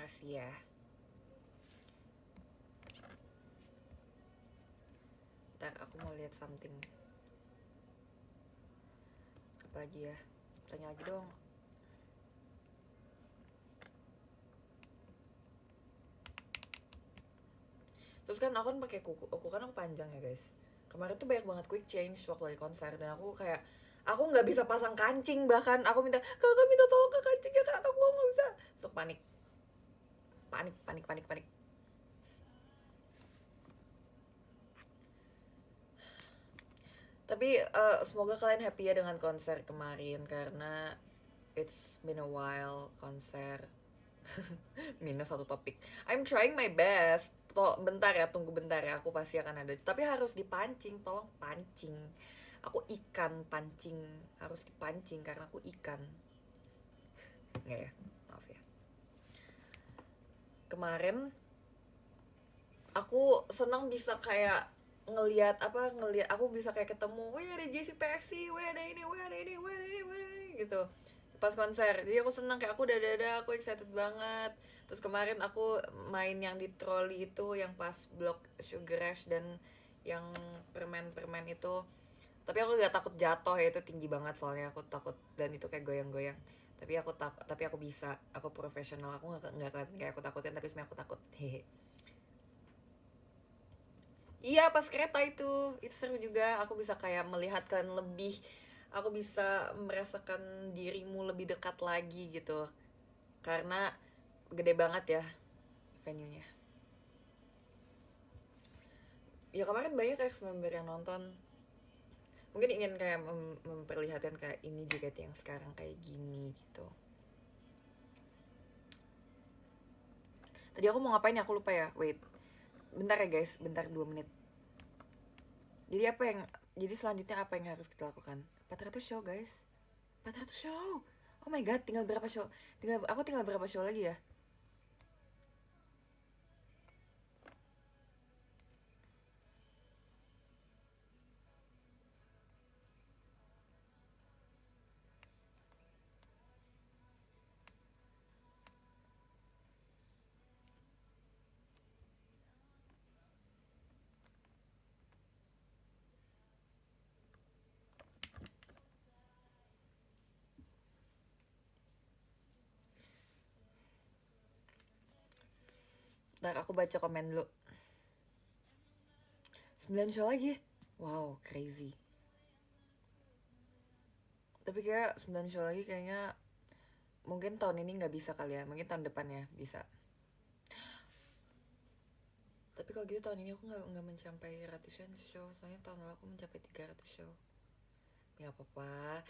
Kasih ya. Ntar aku mau lihat something. Apa lagi ya? Tanya lagi dong. Terus kan aku kan pakai kuku kan aku panjang ya guys. Kemarin tuh banyak banget quick change waktu lagi konser, dan aku kayak aku nggak bisa pasang kancing, bahkan aku minta tolong ke kancingnya kak, aku nggak bisa. So panik. Tapi semoga kalian happy ya dengan konser kemarin, karena it's been a while konser. Minus satu topik. I'm trying my best. Bentar ya, tunggu bentar ya, aku pasti akan ada. Tapi harus dipancing, tolong pancing. Aku ikan pancing, harus dipancing karena aku ikan. Nggak ya, maaf ya. Kemarin aku senang bisa kayak ngelihat aku bisa kayak ketemu, wih ada Jessie Pesi, wih ada ini, wih ada ini, wih ada ini, wih ada ini gitu pas konser. Jadi aku senang, kayak aku aku excited banget. Terus kemarin aku main yang di troli itu, yang pas blok Sugar Rush dan yang permen-permen itu. Tapi aku gak takut jatuh ya, itu tinggi banget soalnya aku takut, dan itu kayak goyang-goyang. Tapi aku bisa, aku profesional, aku nggak kelihatan kayak aku takutin, tapi sebenarnya aku takut. Hehe. Iya, pas kereta itu seru juga. Aku bisa kayak melihatkan lebih, aku bisa merasakan dirimu lebih dekat lagi gitu, karena gede banget ya venue-nya. Ya kemarin banyak kayak member yang nonton, mungkin ingin kayak memperlihatkan kayak ini JKT yang sekarang kayak gini gitu. Tadi aku mau ngapain ya, aku lupa ya. Wait, bentar ya guys, bentar 2 menit. Jadi jadi selanjutnya apa yang harus kita lakukan? 400 show guys, 400 show. Oh my god, tinggal berapa show? Tinggal berapa show lagi ya? Ntar aku baca komen dulu. 9 show lagi. Wow, crazy. Tapi kayak 9 show lagi kayaknya mungkin tahun ini nggak bisa kali ya. Mungkin tahun depan ya bisa. Tapi kalau gitu tahun ini aku nggak mencapai ratusan show. Soalnya tahun lalu aku mencapai 300 show. Ya apa-apa.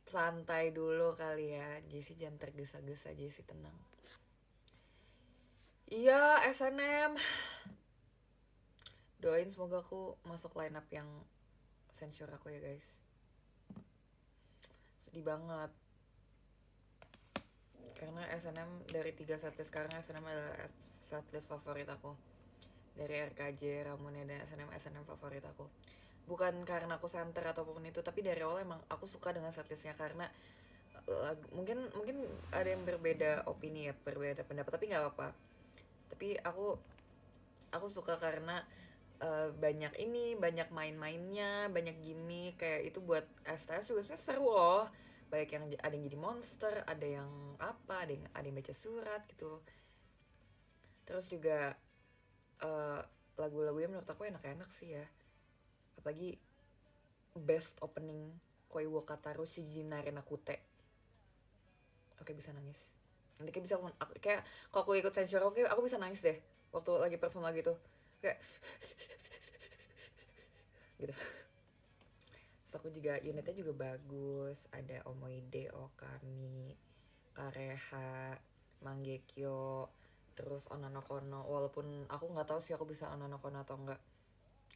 Santai dulu kali ya. Jessie jangan tergesa-gesa. Jessie tenang. Iya, SNM. Doain semoga aku masuk line up yang sensor aku ya guys. Sedih banget. Karena SNM dari 3 setlist sekarang, SNM adalah setlist favorit aku. Dari RKJ, Ramune, dan SNM favorit aku. Bukan karena aku center ataupun itu, tapi dari awal emang aku suka dengan setlistnya karena mungkin ada yang berbeda opini ya, berbeda pendapat, tapi nggak apa-apa. Tapi aku suka karena banyak main-mainnya, banyak gimmick kayak itu buat STS juga sebenarnya seru loh. Banyak yang ada yang jadi monster, ada yang apa, ada yang baca surat gitu. Terus juga lagu-lagunya menurut aku enak-enak sih ya. Apalagi best opening Koi wo Kataru Shijinare Nakute. Oke, bisa nangis. Nanti kayak bisa kayak kalau aku ikut sensor aku bisa nangis deh waktu lagi perform lagi tuh. Kayak gitu. Terus aku juga unitnya juga bagus, ada Omoide, Okami, Kareha, Manggekyo, terus Onanokono. Walaupun aku nggak tahu sih aku bisa Onanokono atau enggak,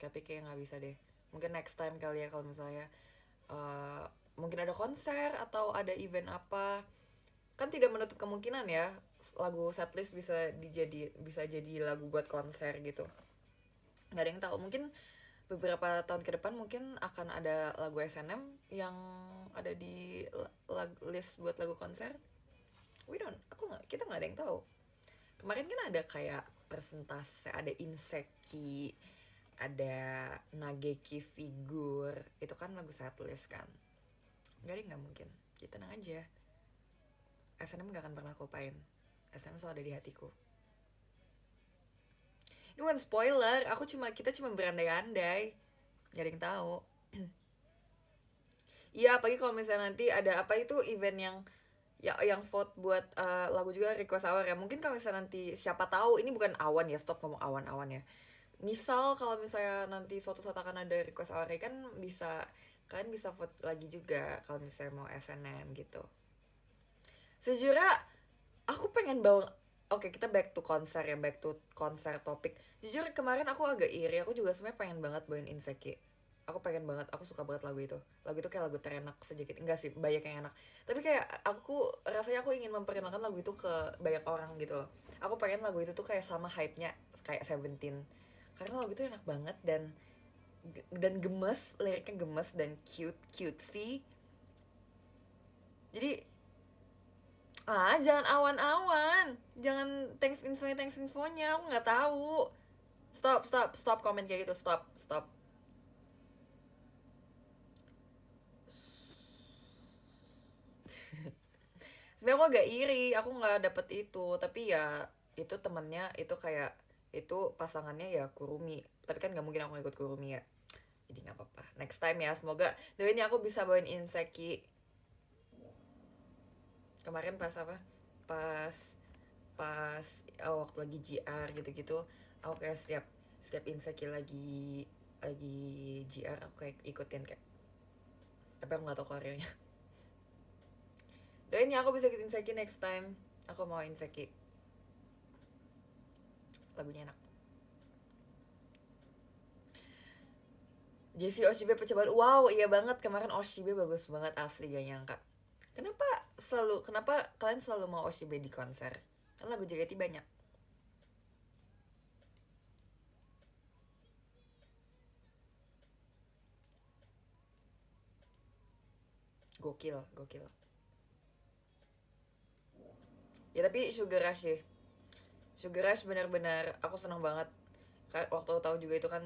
tapi kayak nggak bisa deh. Mungkin next time kali ya kalau misalnya mungkin ada konser atau ada event apa, kan tidak menutup kemungkinan ya lagu setlist bisa jadi lagu buat konser gitu. Nggak ada yang tahu, mungkin beberapa tahun ke depan mungkin akan ada lagu SNM yang ada di list buat lagu konser. Kita nggak ada yang tahu. Kemarin kan ada kayak persentase, ada Inseki, ada Nageki Figur, itu kan lagu setlist kan. Nggak mungkin, kita tenang aja. SNM gak akan pernah aku lupain. SNM selalu ada di hatiku. Ini bukan spoiler, kita cuma berandai-andai, gak ada yang tahu. Iya, apalagi kalau misalnya nanti ada apa itu event yang vote buat lagu juga request hour ya. Mungkin kalau misalnya nanti siapa tahu, ini bukan awan ya, stop ngomong awan-awan ya. Misal kalau misalnya nanti suatu saat akan ada request hour kan kalian bisa vote lagi juga kalau misalnya mau SNM gitu. Sejujurnya aku pengen bawa. Oke, kita back to konser topik. Jujur kemarin aku agak iri, aku juga sebenarnya pengen banget bawain Inseki. Aku pengen banget, aku suka banget lagu itu. Lagu itu kayak lagu terenak sedikit, enggak sih, banyak yang enak. Tapi kayak rasanya aku ingin memperkenalkan lagu itu ke banyak orang gitu loh. Aku pengen lagu itu tuh kayak sama hype-nya kayak Seventeen. Karena lagu itu enak banget dan gemes, liriknya gemes dan cute sih. Jadi jangan awan-awan, jangan thanks infonya, aku nggak tahu. Stop komen kayak gitu, stop. Sebenarnya aku agak iri, aku nggak dapet itu, tapi ya itu temennya itu kayak itu pasangannya ya Kurumi, tapi kan nggak mungkin aku ikut Kurumi ya, jadi nggak apa-apa. Next time ya, semoga doain ya aku bisa bawain Inseki. Kemarin pas apa? Pas pas waktu lagi GR gitu-gitu, aku kayak setiap Inseki lagi GR aku kayak ikutin kayak, tapi aku nggak tahu koreonya. Doain ya aku bisa ikutin Inseki next time. Aku mau Inseki, lagunya enak. Jessie Oshibe percobaan, wow iya banget, kemarin Oshibe bagus banget asli, gak nyangka. Kenapa kalian selalu mau Oshibe di konser? Kan lagu JKT banyak. Gokil. Ya tapi Sugar Rush sih. Sugar Rush benar-benar aku senang banget. Waktu tahu juga itu kan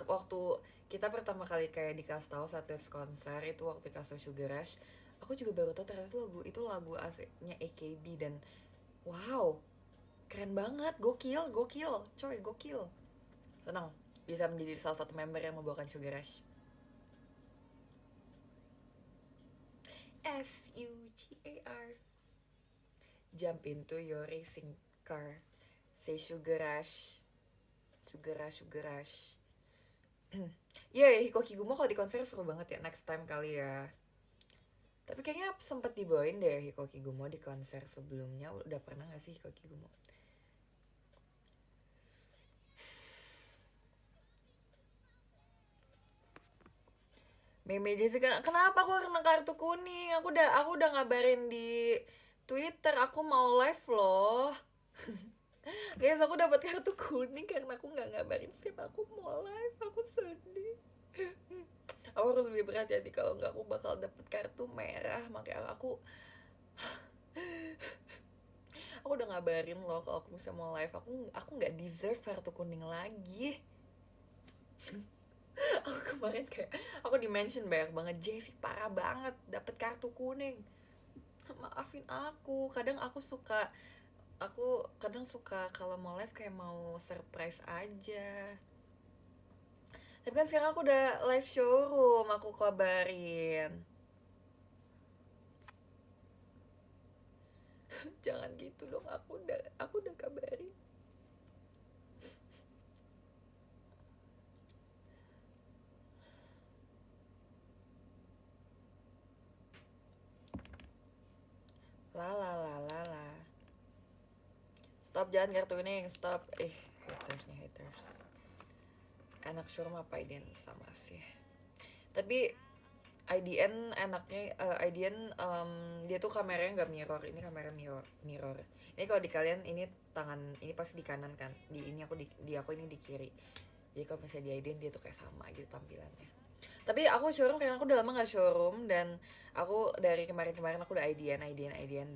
waktu kita pertama kali kayak dikasih tahu saat tes konser itu waktu dikasih Sugar Rush, aku juga baru tahu ternyata lagu itu lagu aslinya AKB dan wow, Keren banget, gokil, gokil, coy, gokil. Senang bisa menjadi salah satu member yang membawakan Sugar Rush. SUGAR. Jump into your racing car. Say Sugar Rush. Sugar Rush, Sugar Rush. Iya, yeah, Hikokigumo kalau di konser seru banget ya. Next time kali ya. Tapi kayaknya sempet dibawain deh Hikokigumo di konser sebelumnya. Udah pernah gak sih Hikokigumo? Meme Jessica, kenapa aku kena kartu kuning? Aku udah ngabarin di Twitter aku mau live loh. Guys, aku dapat kartu kuning karena aku nggak ngabarin siapa aku mau live. Aku sedih. Aku harus lebih berhati-hati, kalau nggak aku bakal dapet kartu merah. Makanya aku udah ngabarin loh kalau aku bisa mau live. Aku nggak deserve kartu kuning lagi. Aku kemarin kayak aku di mention banyak banget, Jessie parah banget dapet kartu kuning, maafin aku. Aku kadang suka kalau mau live kayak mau surprise aja. Tapi kan sekarang aku udah live showroom, aku kabarin. Jangan gitu dong, aku udah kabarin. La la la la la. Stop, jangan kartu kuning, stop. Haters nih, haters. Enak showroom apa IDN sama sih. Tapi IDN enaknya IDN dia tuh kameranya nggak mirror. Ini kamera mirror. Ini kalau di kalian ini tangan ini pasti di kanan kan. Di ini aku di aku ini di kiri. Jadi kalau misalnya di IDN dia tuh kayak sama gitu tampilannya. Tapi aku showroom karena aku udah lama nggak showroom, dan aku dari kemarin aku udah IDN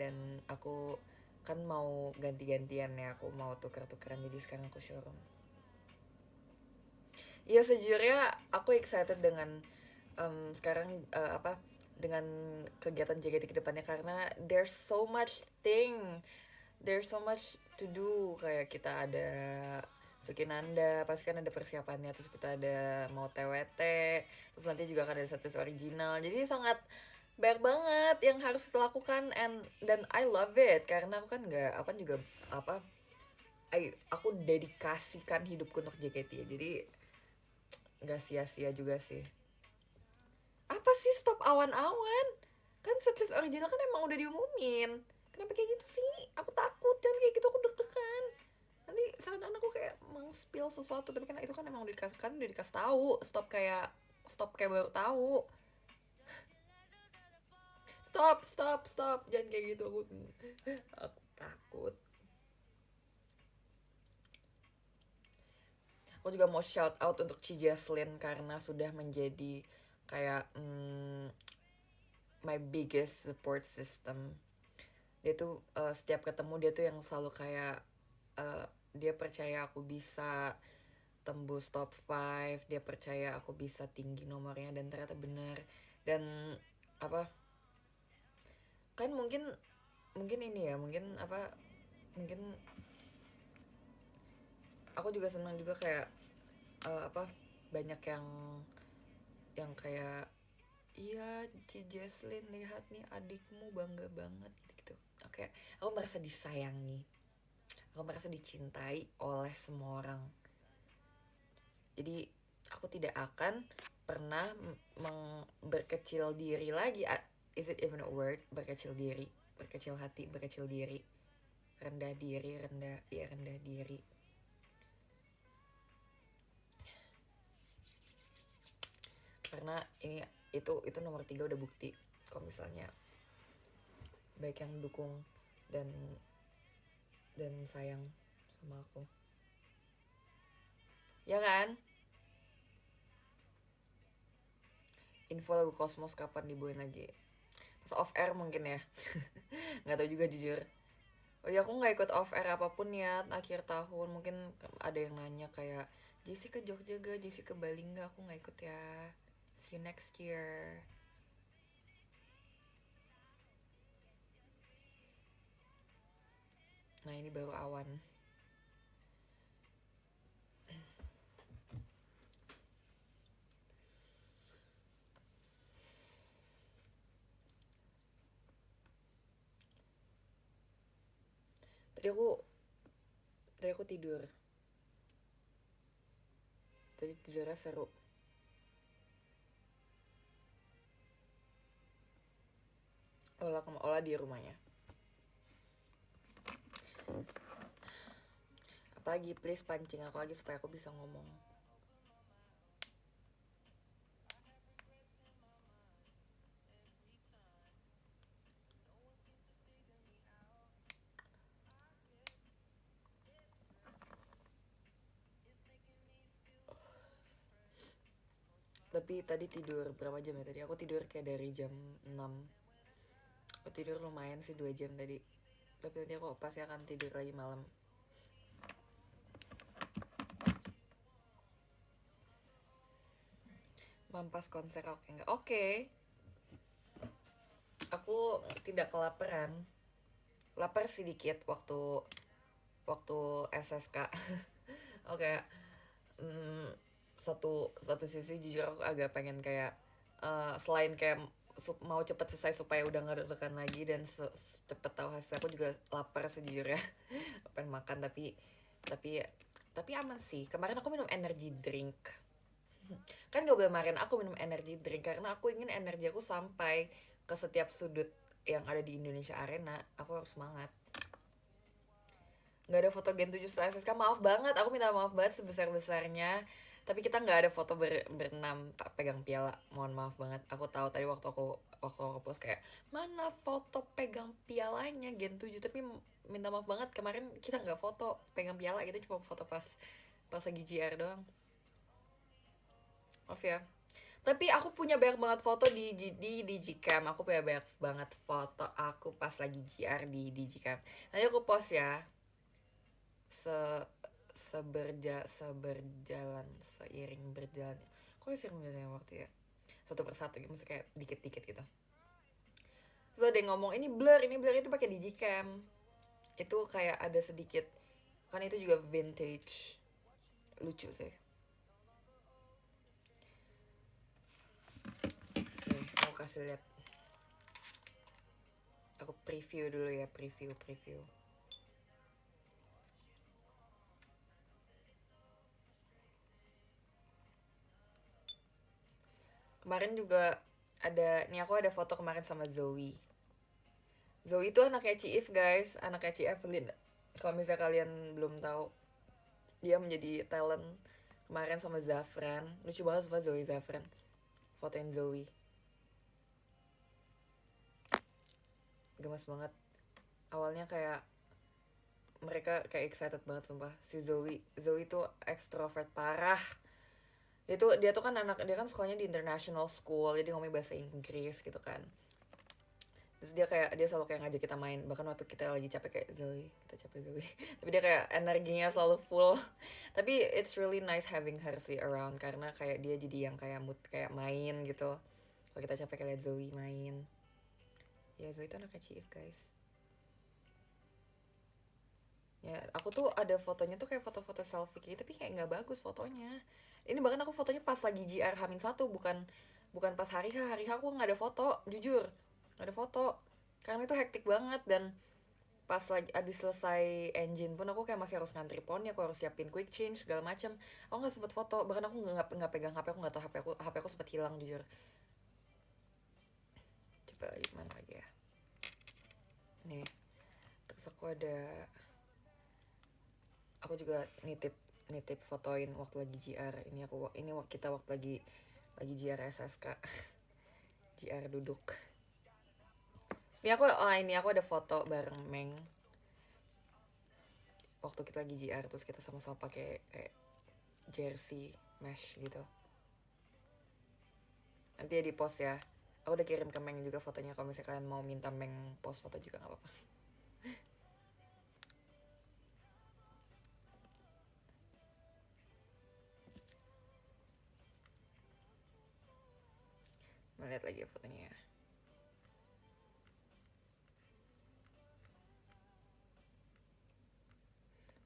dan aku kan mau ganti-gantian ya, aku mau tuker-tukeran, jadi sekarang aku showroom. Iya, sejujurnya aku excited dengan sekarang dengan kegiatan JKT ke depannya, karena there's so much to do. Kayak kita ada Sukinanda, pasti kan ada persiapannya, terus kita ada mau TWT, terus nanti juga akan ada status original, jadi sangat banyak banget yang harus kita lakukan, dan I love it karena aku kan nggak apa juga apa aku dedikasikan hidupku untuk JKT ya, jadi nggak sia-sia juga sih. Apa sih stop awan-awan? Kan setlist original kan emang udah diumumin. Kenapa kayak gitu sih? Aku takut, jangan kayak gitu, aku deg-degan. Nanti saran aku kayak meng-spill sesuatu, tapi kan itu kan emang udah dikasih tahu. Stop kayak baru tahu. Stop. Jangan kayak gitu, aku takut. Aku juga mau shout out untuk Ci Jaslyn karena sudah menjadi kayak my biggest support system. Dia tuh setiap ketemu dia tuh yang selalu kayak dia percaya aku bisa tembus top 5, dia percaya aku bisa tinggi nomornya, dan ternyata bener. Dan apa kan mungkin ini ya, mungkin aku juga senang juga kayak banyak yang kayak, iya Ci Jesslyn, lihat nih adikmu, bangga banget gitu. Oke, aku merasa disayangi, aku merasa dicintai oleh semua orang. Jadi aku tidak akan pernah berkecil diri lagi. Is it even a word? Berkecil diri, berkecil hati, berkecil diri, rendah diri, rendah diri. Karena itu nomor 3 udah bukti kalau misalnya baik yang dukung dan sayang sama aku, ya kan? Info lagu Cosmos kapan dibawain lagi? Pas off air mungkin ya. Nggak tahu juga jujur. Oh ya, aku nggak ikut off air apapun ya akhir tahun. Mungkin ada yang nanya kayak, Jessie ke Jogja gak, Jessie ke Bali gak? Aku nggak ikut ya. See you next year. Nah ini baru awan. Tadi aku tidur. Tadi tidurnya seru. Olah di rumahnya. Apalagi please pancing aku lagi supaya aku bisa ngomong. Tapi tadi tidur berapa jam ya tadi? Aku tidur kayak dari jam 6. Aku tidur lumayan sih 2 jam tadi. Tapi nanti aku pasti akan tidur lagi malam. Mampas konser oke enggak? Oke. Aku tidak kelaparan. Lapar sedikit waktu SSK. Oke. Satu sisi jujur aku agak pengen kayak selain kayak mau cepet selesai supaya udah nggak deg-degan lagi dan cepet tahu hasil, aku juga lapar sejujurnya. Pengen makan tapi aman sih. Kemarin aku minum energy drink. Kan gak boleh kemarin aku minum energy drink karena aku ingin energi aku sampai ke setiap sudut yang ada di Indonesia Arena. Aku harus semangat. Nggak ada foto Gen 7 setelah SSK, maaf banget, aku minta maaf banget sebesar-besarnya. Tapi kita nggak ada foto berenam pegang piala, mohon maaf banget. Aku tahu tadi waktu aku post kayak mana foto pegang pialanya Gen 7, tapi minta maaf banget kemarin kita nggak foto pegang piala, kita cuma foto pas lagi JR doang. Maaf ya. Tapi aku punya banyak banget foto di Digicam. Aku punya banyak banget foto aku pas lagi JR di Digicam. Nanti aku post ya. Seberjalan seiring berjalannya. Kok seiring berjalannya waktu ya? Satu persatu gitu, maksudnya kayak dikit-dikit gitu. Terus ada yang ngomong ini blur itu pakai Digicam. Itu kayak ada sedikit, kan itu juga vintage. Lucu sih. Nih, aku kasih lihat. Aku preview dulu ya, preview. Kemarin juga nih aku ada foto kemarin sama Zoe. Zoe itu anaknya Ciif guys, anaknya Ci Evelyn. Kalau misalnya kalian belum tahu, dia menjadi talent kemarin sama Zafran. Lucu banget sama Zoe Zafran. Fotoin Zoe. Gemes banget. Awalnya kayak mereka kayak excited banget sumpah. Si Zoe tuh extrovert parah. Dia tuh kan dia kan sekolahnya di international school, jadi ngomongin bahasa Inggris gitu kan. Terus dia selalu kayak ngajak kita main, bahkan waktu kita lagi capek kayak kita capek Zoe. Tapi dia kayak energinya selalu full. Tapi it's really nice having her sih around karena kayak dia jadi yang kayak mood kayak main gitu. Kalau kita capek kayak liat Zoe main. Ya Zoe itu anaknya Chief guys. Ya aku tuh ada fotonya tuh kayak foto-foto selfie gitu, tapi kayak nggak bagus fotonya. Ini bahkan aku fotonya pas lagi JR H-1, bukan pas hari H aku nggak ada foto, jujur nggak ada foto karena itu hektik banget. Dan pas lagi abis selesai engine pun aku kayak masih harus ngantri pon, aku harus siapin quick change segala macam. Aku nggak sempet foto, bahkan aku nggak pegang HP, aku nggak tahu HP aku sempet hilang jujur. Coba lagi mana lagi ya, nih terus aku juga nitip fotoin waktu lagi JR. Ini kita waktu lagi JR SSK. JR duduk. Ini aku ada foto bareng Meng waktu kita lagi JR, terus kita sama-sama pakai kayak jersey mesh gitu. Nanti ya di post ya. Aku udah kirim ke Meng juga fotonya, kalau misalnya kalian mau minta Meng post foto juga nggak apa-apa. Lihat lagi fotonya ya.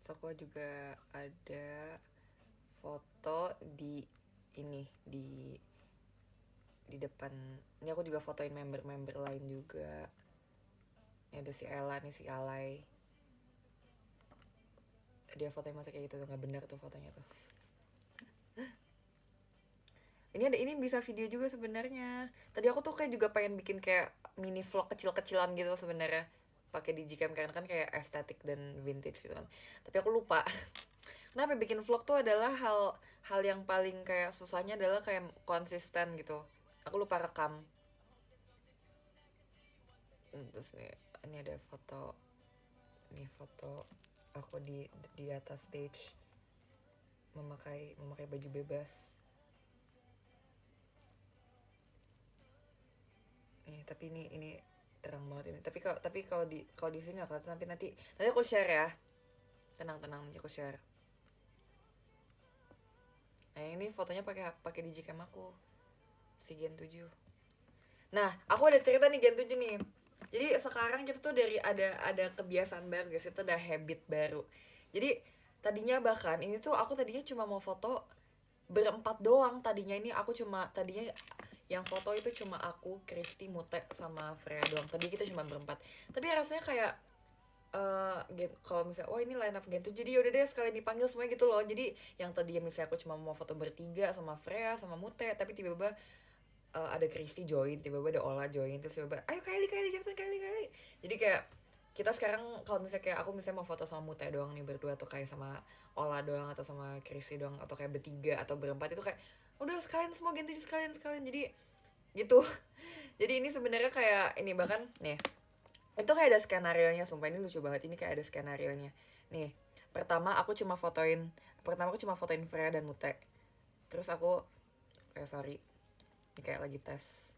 So aku juga ada foto di ini di depan. Ini aku juga fotoin member-member lain juga. Ini ada si Ella nih, si Alay. Dia fotonya masa kayak gitu tuh, nggak bener tuh fotonya tuh. Ini bisa video juga sebenarnya. Tadi aku tuh kayak juga pengen bikin kayak mini vlog kecil-kecilan gitu sebenarnya, pakai digicam karena kan kayak estetik dan vintage gitu kan. Tapi aku lupa. Kenapa bikin vlog tuh adalah hal yang paling kayak susahnya adalah kayak konsisten gitu. Aku lupa rekam. Terus nih, ini ada foto. Ini foto aku di atas stage memakai baju bebas. Nih, tapi ini terang banget ini. Tapi kalau di sini nggak kelihatan, tapi nanti aku share ya. Tenang nanti aku share. Nah, ini fotonya pakai digicam aku. Si Gen 7. Nah, aku ada cerita nih Gen 7 nih. Jadi sekarang kita tuh ada kebiasaan baru guys, itu ada habit baru. Jadi tadinya bahkan ini tuh aku tadinya cuma mau foto berempat doang. Tadinya yang foto itu cuma aku, Kristi, Mute, sama Freya doang. Tadi kita cuma berempat. Tapi rasanya kayak kalau misalnya ini line up Gen 7, jadi yaudah deh sekalian dipanggil semuanya gitu loh. Jadi yang tadinya misalnya aku cuma mau foto bertiga sama Freya sama Mute, tapi tiba-tiba ada Kristi join, tiba-tiba ada Ola join, terus tiba-tiba ayo Kylie cepetan Kylie. Jadi kayak kita sekarang kalau misalnya kayak aku misalnya mau foto sama Mute doang nih berdua, atau kayak sama Ola doang, atau sama Kristi doang, atau kayak bertiga atau berempat, itu kayak udah sekalian semua Gen 7 sekalian. Jadi gitu. Jadi ini sebenarnya kayak ini, bahkan nih itu kayak ada skenario nya, sumpah ini lucu banget. Ini kayak ada skenario nya nih. Pertama aku cuma fotoin Freya dan Mute. Terus aku sorry, ini kayak lagi tes.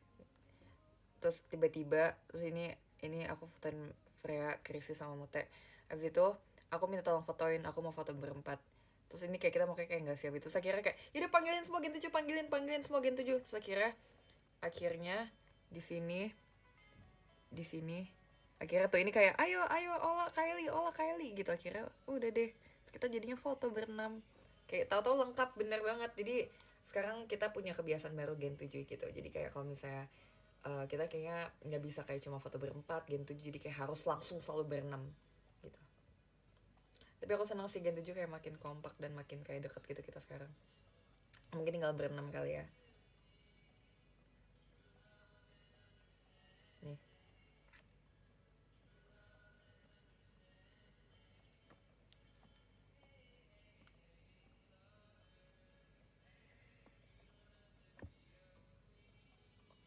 Terus tiba-tiba ini aku fotoin Freya, Kristi sama Mute. Habis itu aku minta tolong fotoin, aku mau foto berempat. Terus ini kayak kita mau kayak nggak siap itu. Saya kira kayak yaudah panggilin semua Gen 7, panggilin semua Gen 7. Terus akhirnya di sini akhirnya tuh ini kayak ayo Ola Kylie gitu. Akhirnya udah deh, terus kita jadinya foto berenam, kayak tahu-tahu lengkap bener banget. Jadi sekarang kita punya kebiasaan baru Gen 7 gitu. Jadi kayak kalau misalnya kita kayaknya nggak bisa kayak cuma foto berempat Gen 7, jadi kayak harus langsung selalu berenam gitu. Tapi aku senang sih Gen 7 kayak makin kompak dan makin kayak deket gitu kita sekarang. Mungkin tinggal berenam kali ya. Nih.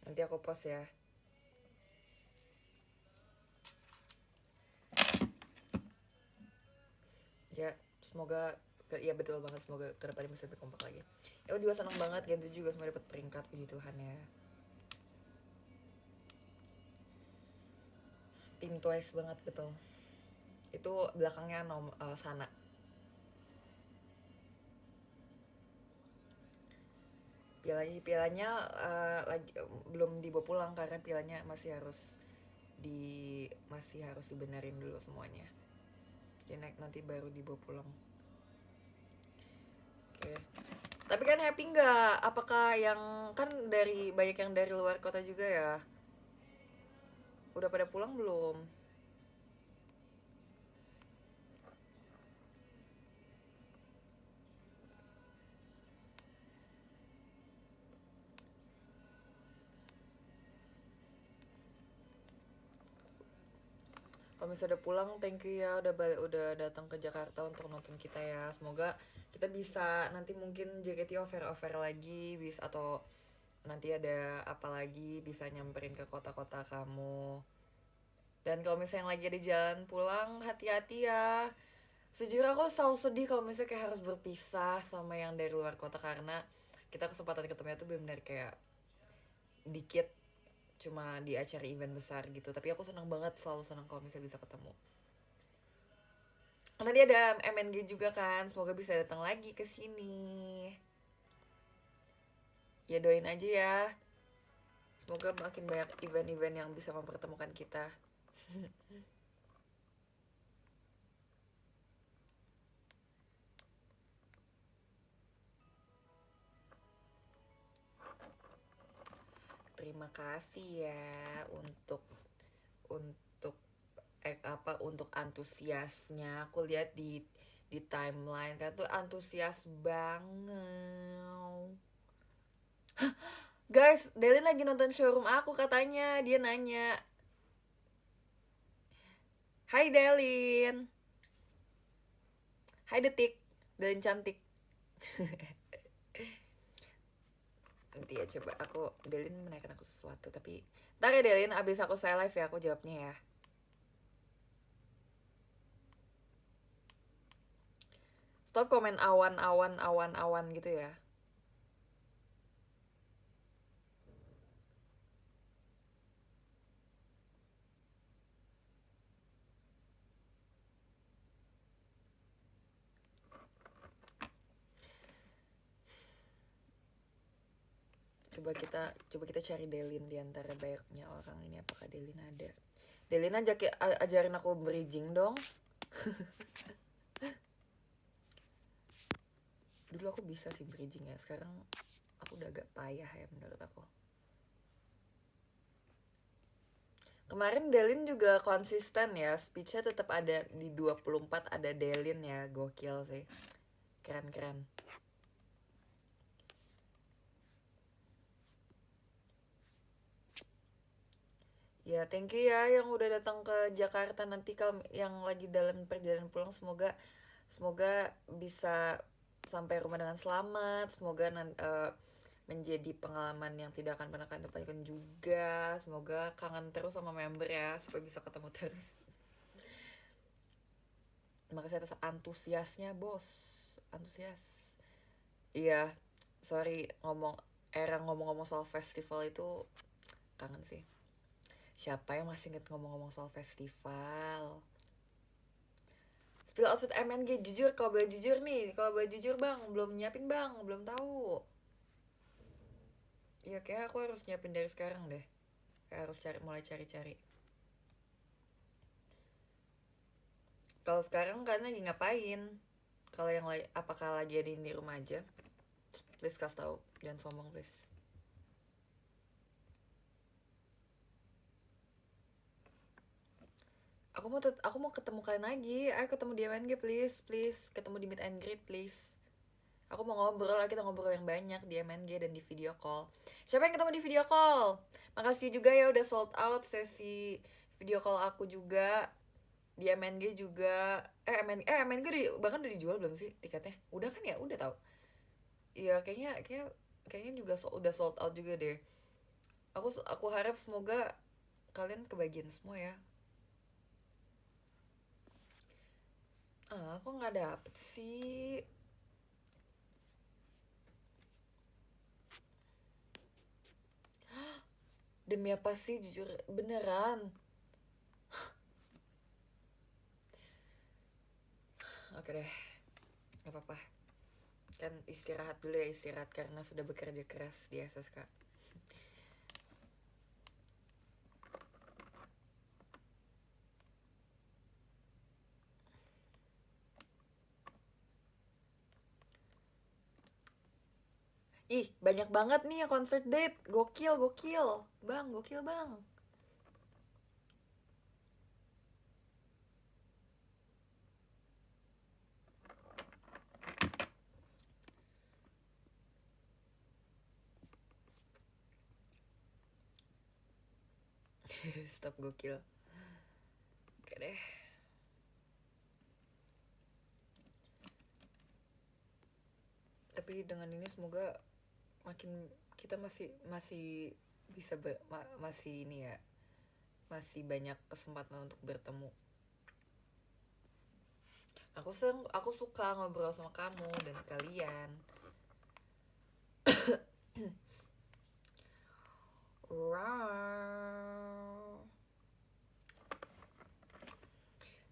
Nanti aku post ya. Ya, semoga iya betul banget, semoga kedepannya bisa lebih kompak lagi. Ya, aku juga senang banget Gen 7 juga semua dapat peringkat, puji Tuhan ya. Tim Twice banget, betul. Itu belakangnya Sana. Pialanya lagi belum dibawa pulang karena pialanya masih harus dibenerin dulu semuanya. Jadi nanti baru dibawa pulang. Oke. Tapi kan happy nggak? Apakah yang kan banyak yang dari luar kota juga ya? Udah pada pulang belum? Kalau misalnya udah pulang, thank you ya udah datang ke Jakarta untuk nonton kita ya. Semoga kita bisa nanti mungkin JKT over lagi, atau nanti ada apa lagi bisa nyamperin ke kota-kota kamu. Dan kalau misalnya yang lagi ada jalan pulang, hati-hati ya. Sejujurnya aku selalu sedih kalau misalnya kayak harus berpisah sama yang dari luar kota, karena kita kesempatan ketemunya tuh benar-benar kayak dikit, cuma di acara event besar gitu. Tapi aku selalu senang kalau misalnya bisa ketemu. Nanti ada MNG juga kan, semoga bisa datang lagi ke sini. Ya doain aja ya, semoga makin banyak event-event yang bisa mempertemukan kita. terima kasih ya untuk untuk antusiasnya. Aku lihat di timeline kan tuh antusias banget. Guys, Delin lagi nonton showroom aku katanya. Dia nanya. Hai Delin. Hai Detik. Delin cantik. Nanti ya coba Delin menanyakan aku sesuatu. Tapi ntar ya Delin, abis aku saya live ya aku jawabnya ya. Stop komen awan gitu ya. Coba kita cari Delin di antara banyaknya orang ini. Apakah Delin ada? Delin ajarin aku bridging dong. Dulu aku bisa sih bridging ya. Sekarang aku udah agak payah ya menurut aku. Kemarin Delin juga konsisten ya. Speechnya tetap ada di 24 ada Delin ya. Gokil sih. Keren. Ya, thank you ya yang udah datang ke Jakarta. Nanti kalau yang lagi dalam perjalanan pulang semoga bisa sampai rumah dengan selamat. Semoga menjadi pengalaman yang tidak akan pernah kalian lupakan juga. Semoga kangen terus sama member ya supaya bisa ketemu terus. Makasih atas antusiasnya, bos. Antusias. Iya, sorry ngomong-ngomong soal festival itu kangen sih. Siapa yang masih inget ngomong-ngomong soal festival? Spill outfit MNG, jujur kalau boleh jujur bang, belum nyiapin bang, belum tahu. Iya kayak aku harus nyiapin dari sekarang deh. Kayak harus mulai cari-cari. Kalau sekarang kalian lagi ngapain? Kalau yang apakah lagi ada di rumah aja? Please kasih tahu, jangan sombong please. Aku mau ketemu kalian lagi. Ayo ketemu di MNG please. Ketemu di meet and greet please. Aku mau ngobrol, kita ngobrol yang banyak di MNG dan di video call. Siapa yang ketemu di video call? Makasih juga ya udah sold out sesi video call aku juga. Di MNG juga. MNG bahkan udah dijual belum sih tiketnya? Udah kan ya? Udah tau. Iya, kayaknya juga udah sold out juga deh. Aku harap semoga kalian kebagian semua ya. Aku nggak dapet sih. Demi apa sih jujur beneran? Oke deh, nggak apa-apa. Kan istirahat dulu ya, istirahat karena sudah bekerja keras di SSK. Ih, banyak banget nih yang concert date. Gokil. Bang, gokil bang. Stop gokil. Oke deh. Tapi dengan ini semoga makin kita masih bisa masih ini ya. Masih banyak kesempatan untuk bertemu. Aku suka ngobrol sama kamu dan kalian. Wow.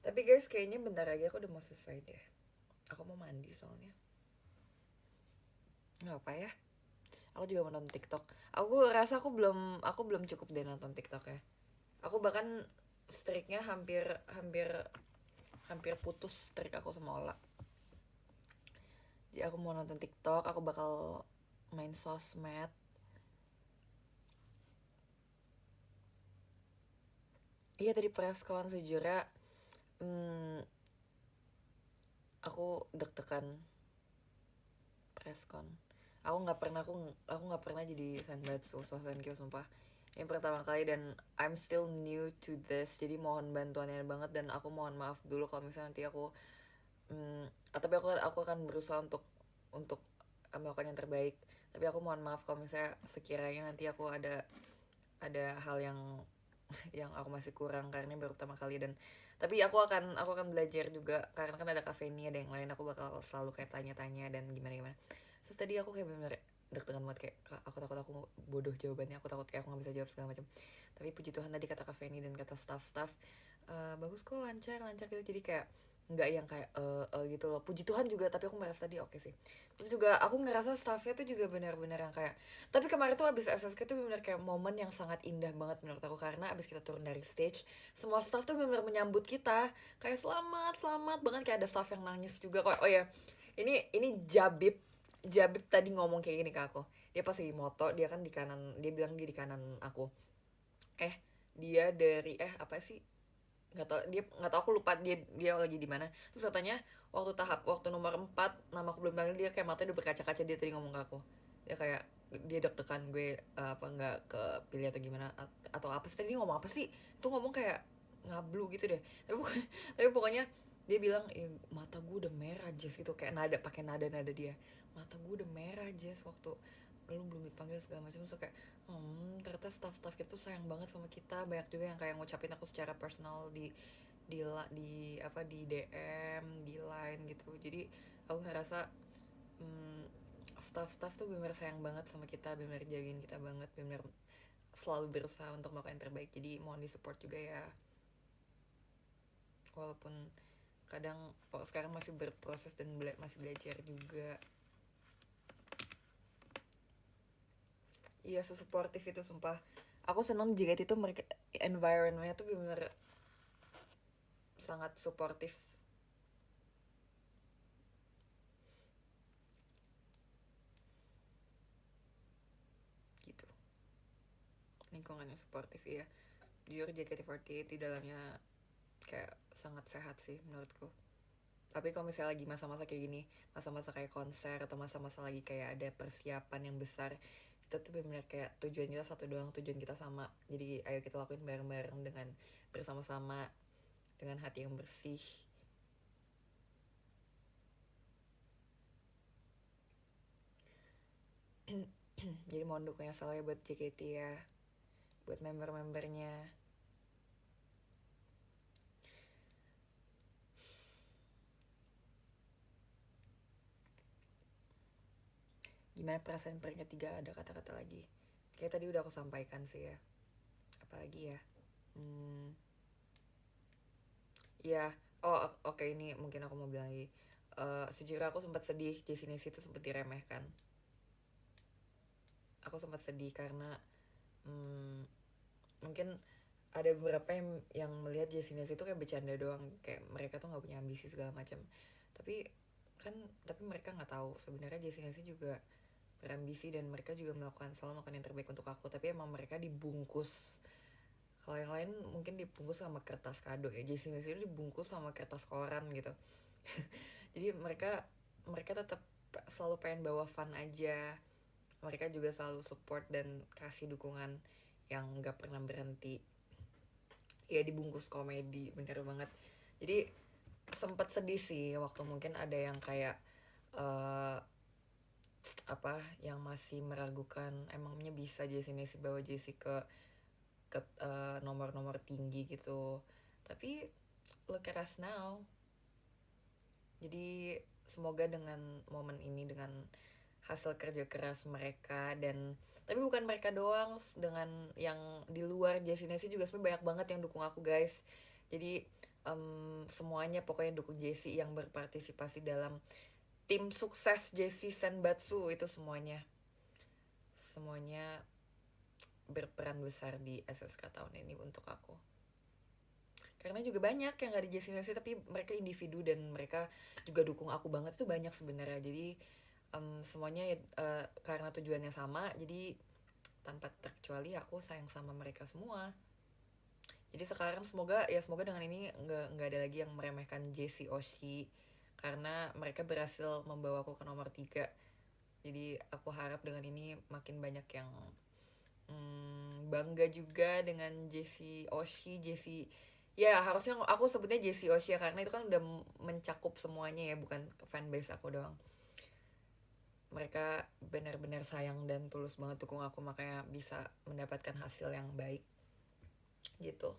Tapi guys, kayaknya bentar lagi aku udah mau selesai deh. Aku mau mandi soalnya. Nggak apa ya? Aku juga mau nonton TikTok. Aku rasa aku belum cukup deh nonton TikTok ya. Aku bahkan streaknya hampir putus streak aku sama Ola. Jadi aku mau nonton TikTok, aku bakal main sosmed. Iya tadi preskon sejujurnya, aku deg-degan preskon. Aku nggak pernah jadi senbatsu, so thank you sumpah. Yang pertama kali dan I'm still new to this, jadi mohon bantuannya banget dan aku mohon maaf dulu kalau misalnya nanti aku tapi aku akan berusaha untuk melakukan yang terbaik. Tapi aku mohon maaf kalau misalnya sekiranya nanti aku ada hal yang yang aku masih kurang karena ini baru pertama kali. Dan tapi aku akan belajar juga karena kan ada Kak Feni, ada yang lain, aku bakal selalu kayak tanya-tanya dan gimana. Terus tadi aku kayak bener deg-degan banget kayak aku takut aku bodoh jawabannya, aku takut kayak aku nggak bisa jawab segala macam. Tapi puji Tuhan tadi kata Kak Feni dan kata staff bagus kok, lancar gitu, jadi kayak nggak yang kayak gitu loh, puji Tuhan juga. Tapi aku merasa tadi oke sih. Terus juga aku ngerasa staffnya tuh juga benar-benar yang kayak, tapi kemarin tuh abis SSK tuh benar kayak momen yang sangat indah banget menurut aku, karena abis kita turun dari stage semua staff tuh benar menyambut kita kayak selamat selamat banget, kayak ada staff yang nangis juga kok. Oh ya, ini Jabib Jabib tadi ngomong kayak gini ke aku. Dia pas lagi moto, dia kan di kanan, dia bilang dia di kanan aku. Dia dari apa sih, nggak tau, dia nggak tau, aku lupa dia lagi di mana. Terus katanya waktu nomor 4 nama aku belum panggil, dia kayak matanya udah berkaca-kaca. Dia tadi ngomong ke aku, dia kayak dia deg-degan gue apa nggak kepilih atau gimana atau apa sih tadi, ngomong apa sih itu, ngomong kayak ngablu gitu deh. Tapi pokoknya dia bilang mata gue udah merah Jess gitu, kayak pakai nada dia, mata gue udah merah Jess waktu lu belum dipanggil segala macam. So kayak ternyata staff-staff itu sayang banget sama kita. Banyak juga yang kayak ngucapin aku secara personal di DM, di line gitu. Jadi aku ngerasa staff-staff tuh benar sayang banget sama kita, benar jagain kita banget, benar selalu berusaha untuk melakukan yang terbaik. Jadi mohon disupport juga ya, walaupun kadang sekarang masih berproses dan masih belajar juga. Iya, sesuportif itu sumpah. Aku seneng JKT itu, mereka environmentnya tuh bener sangat suportif gitu. Lingkungannya suportif, iya. Jujur JKT48 di dalamnya kayak sangat sehat sih menurutku. Tapi kalau misalnya lagi masa-masa kayak gini, masa-masa kayak konser atau masa-masa lagi kayak ada persiapan yang besar, kita tuh benar-benar kayak tujuan kita satu doang, tujuan kita sama. Jadi ayo kita lakuin bareng-bareng dengan bersama-sama, dengan hati yang bersih. Jadi mohon dukungnya selalu ya buat JKT ya, buat member-membernya. Gimana perasaan peringkat 3, ada kata-kata lagi? Kayak tadi udah aku sampaikan sih ya. Apalagi ya? Ya, oke, ini mungkin aku mau bilang lagi. Sejujurnya aku sempat sedih, Jessie itu sempat diremehkan. Aku sempat sedih karena mungkin ada beberapa yang melihat Jessie itu kayak bercanda doang, kayak mereka tuh nggak punya ambisi segala macam. Tapi tapi mereka nggak tahu sebenarnya Jessie juga berambisi dan mereka juga selalu melakukan yang terbaik untuk aku. Tapi emang mereka dibungkus, kalau yang lain mungkin dibungkus sama kertas kado ya, Jessie itu dibungkus sama kertas koran gitu. Jadi mereka tetap selalu pengen bawa fun aja. Mereka juga selalu support dan kasih dukungan yang nggak pernah berhenti. Ya dibungkus komedi, bener banget. Jadi sempet sedih sih waktu mungkin ada yang kayak yang masih meragukan emangnya bisa Jessie bawa Jessie ke nomor-nomor tinggi gitu. Tapi look at us now. Jadi semoga dengan momen ini, dengan hasil kerja keras mereka, dan tapi bukan mereka doang, dengan yang di luar Jessie juga sebenarnya banyak banget yang dukung aku guys. Jadi semuanya pokoknya dukung Jessie, yang berpartisipasi dalam tim sukses Jessie Senbatsu itu semuanya berperan besar di SSK tahun ini untuk aku. Karena juga banyak yang gak di Jessie tapi mereka individu dan mereka juga dukung aku banget, itu banyak sebenarnya. Jadi semuanya karena tujuannya sama, jadi tanpa terkecuali aku sayang sama mereka semua Jadi sekarang semoga dengan ini nggak ada lagi yang meremehkan JC Oshi, karena mereka berhasil membawa aku ke nomor 3. Jadi aku harap dengan ini makin banyak yang bangga juga dengan JC Oshi. JC, ya harusnya aku sebutnya JC Oshi ya, karena itu kan udah mencakup semuanya ya, bukan fanbase aku doang. Mereka benar-benar sayang dan tulus banget dukung aku, makanya bisa mendapatkan hasil yang baik gitu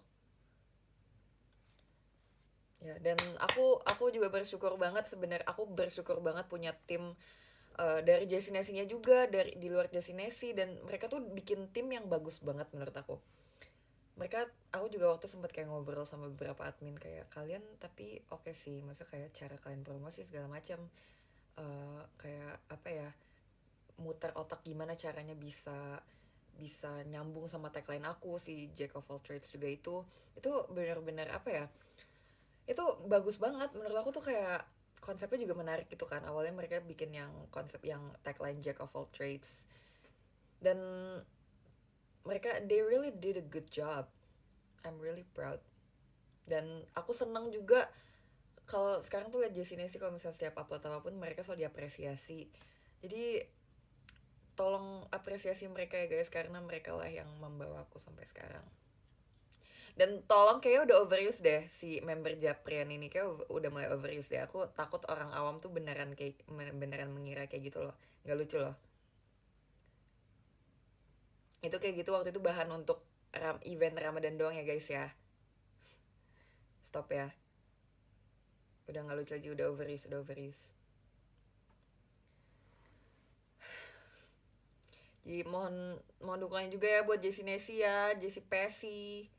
ya. Dan aku juga bersyukur banget sebenarnya, aku bersyukur banget punya tim dari Jasinesinya juga, dari di luar Jasinesi, dan mereka tuh bikin tim yang bagus banget menurut aku. Aku juga waktu sempat kayak ngobrol sama beberapa admin kayak, kalian tapi oke sih, masa kayak cara kalian promosi segala macam, kayak apa ya, muter otak gimana caranya bisa bisa nyambung sama tagline aku si Jack of all trades juga. Itu benar-benar apa ya, itu bagus banget menurut aku tuh. Kayak konsepnya juga menarik gitu kan. Awalnya mereka bikin yang konsep yang tagline Jack of all trades, dan mereka they really did a good job. I'm really proud. Dan aku senang juga kalau sekarang tuh liat Jessie Nesi, kalau misalnya setiap upload apapun mereka selalu diapresiasi. Jadi tolong apresiasi mereka ya guys, karena mereka lah yang membawa aku sampai sekarang. Dan tolong, kayaknya udah overuse deh si member Japrian ini, kayak udah mulai overuse deh. Aku takut orang awam tuh beneran mengira kayak gitu loh. Nggak lucu loh. Itu kayak gitu waktu itu bahan untuk event Ramadan doang ya guys ya. Stop ya. Udah nggak lucu lagi, udah overuse. Jadi mohon dukungannya juga ya buat Jessie Nesi ya, Jessie Pesi.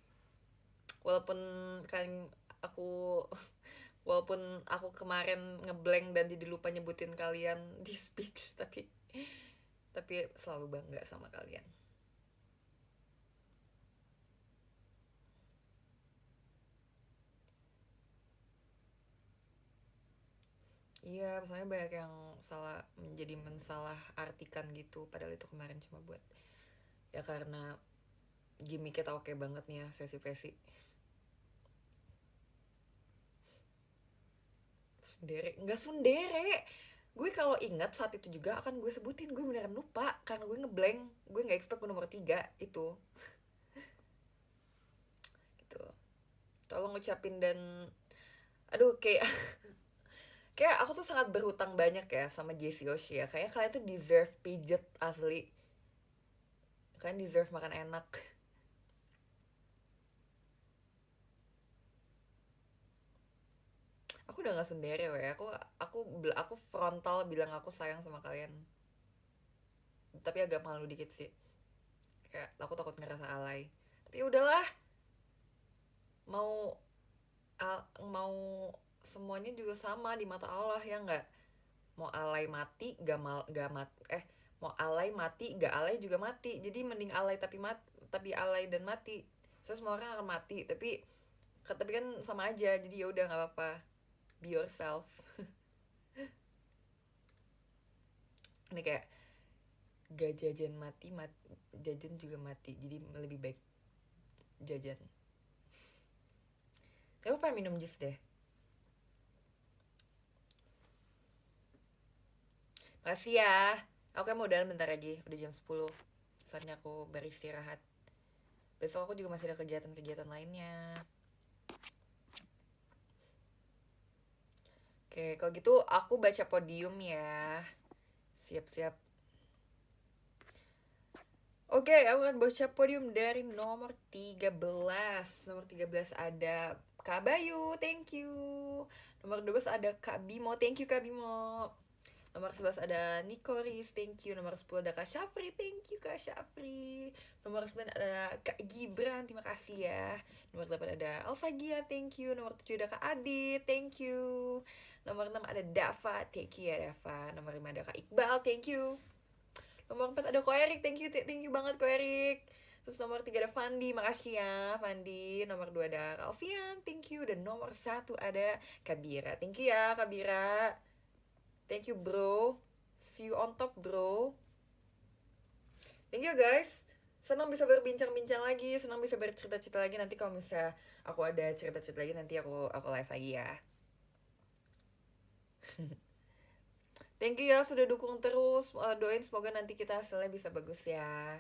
Walaupun kan aku walaupun aku kemarin ngeblank dan jadi lupa nyebutin kalian di speech, tapi selalu bangga sama kalian. Iya, soalnya banyak yang mensalah artikan gitu, padahal itu kemarin cuma buat ya karena gimmick kita oke banget nih ya, sesi pesi. Nggak sundere. Gue kalau ingat saat itu juga akan gue sebutin, gue beneran lupa karena gue ngeblank. Gue nggak expect gue nomor 3 itu. Gitu. Tolong ucapin. Dan aduh, kayak kayak aku tuh sangat berhutang banyak ya sama Jessie Oshie ya. Kayaknya kalian tuh deserve pijet asli. Kalian deserve makan enak. Aku udah nggak sundere weh. Aku frontal bilang aku sayang sama kalian. Tapi agak malu dikit sih. Kayak aku takut ngerasa alay. Tapi ya udahlah. Mau mau semuanya juga sama di mata Allah ya nggak. Mau alay mati gak mati, mau alay mati gak alay juga mati. Jadi mending alay tapi alay dan mati. Semua orang akan mati, tapi kan sama aja. Jadi ya udah nggak apa-apa, be yourself. Ini kayak gak jajan jajan juga mati, jadi lebih baik jajan. Aku pengen minum jus deh. Makasih ya. Aku kan mau udahan bentar lagi, udah jam 10. Saatnya aku beristirahat. Besok aku juga masih ada kegiatan-kegiatan lainnya. Oke, kalau gitu aku baca podium ya. Siap-siap. Oke, aku akan baca podium dari nomor 13. Nomor 13 ada Kak Bayu, thank you. Nomor 12 ada Kak Bimo, thank you Kak Bimo. Nomor 11 ada Nikoris, thank you. Nomor 10 ada Kak Syafri, thank you Kak Syafri. Nomor 9 ada Kak Gibran, terima kasih ya. Nomor 8 ada Alsagia, thank you. Nomor 7 ada Kak Adit, thank you. Nomor 6 ada Dava, thank you ya Dava. Nomor 5 ada Kak Iqbal, thank you. Nomor 4 ada Ko Erik, thank you banget Ko Erik. Terus nomor 3 ada Fandi, makasih ya Fandi. Nomor 2 ada Kak Alfian, thank you. Dan nomor 1 ada Kabira, thank you ya Kabira. Thank you bro. See you on top bro. Thank you guys. Senang bisa berbincang-bincang lagi, senang bisa bercerita-cerita lagi. Nanti kalau misalnya aku ada cerita-cerita lagi, nanti aku live lagi ya. Thank you ya sudah dukung terus. Doain semoga nanti kita hasilnya bisa bagus ya.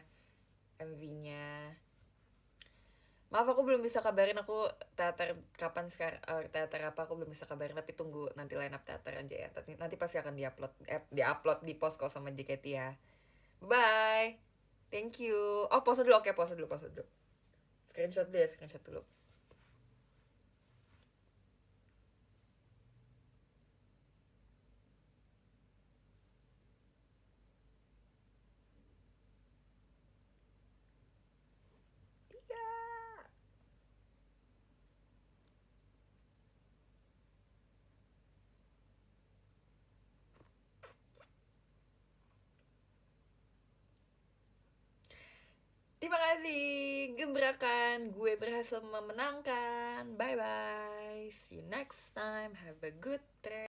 MV-nya. Maaf aku belum bisa kabarin aku teater kapan sekarang, teater apa aku belum bisa kabarin, tapi tunggu nanti line up teater aja ya. Nanti pasti akan diupload di post kok sama JKT ya. Bye. Thank you. Oh, pause dulu. Oke, pause dulu. Screenshot dulu ya, screenshot dulu. Iya. Terima kasih, gebrakan. Gue berhasil memenangkan. Bye bye. See you next time. Have a good trip.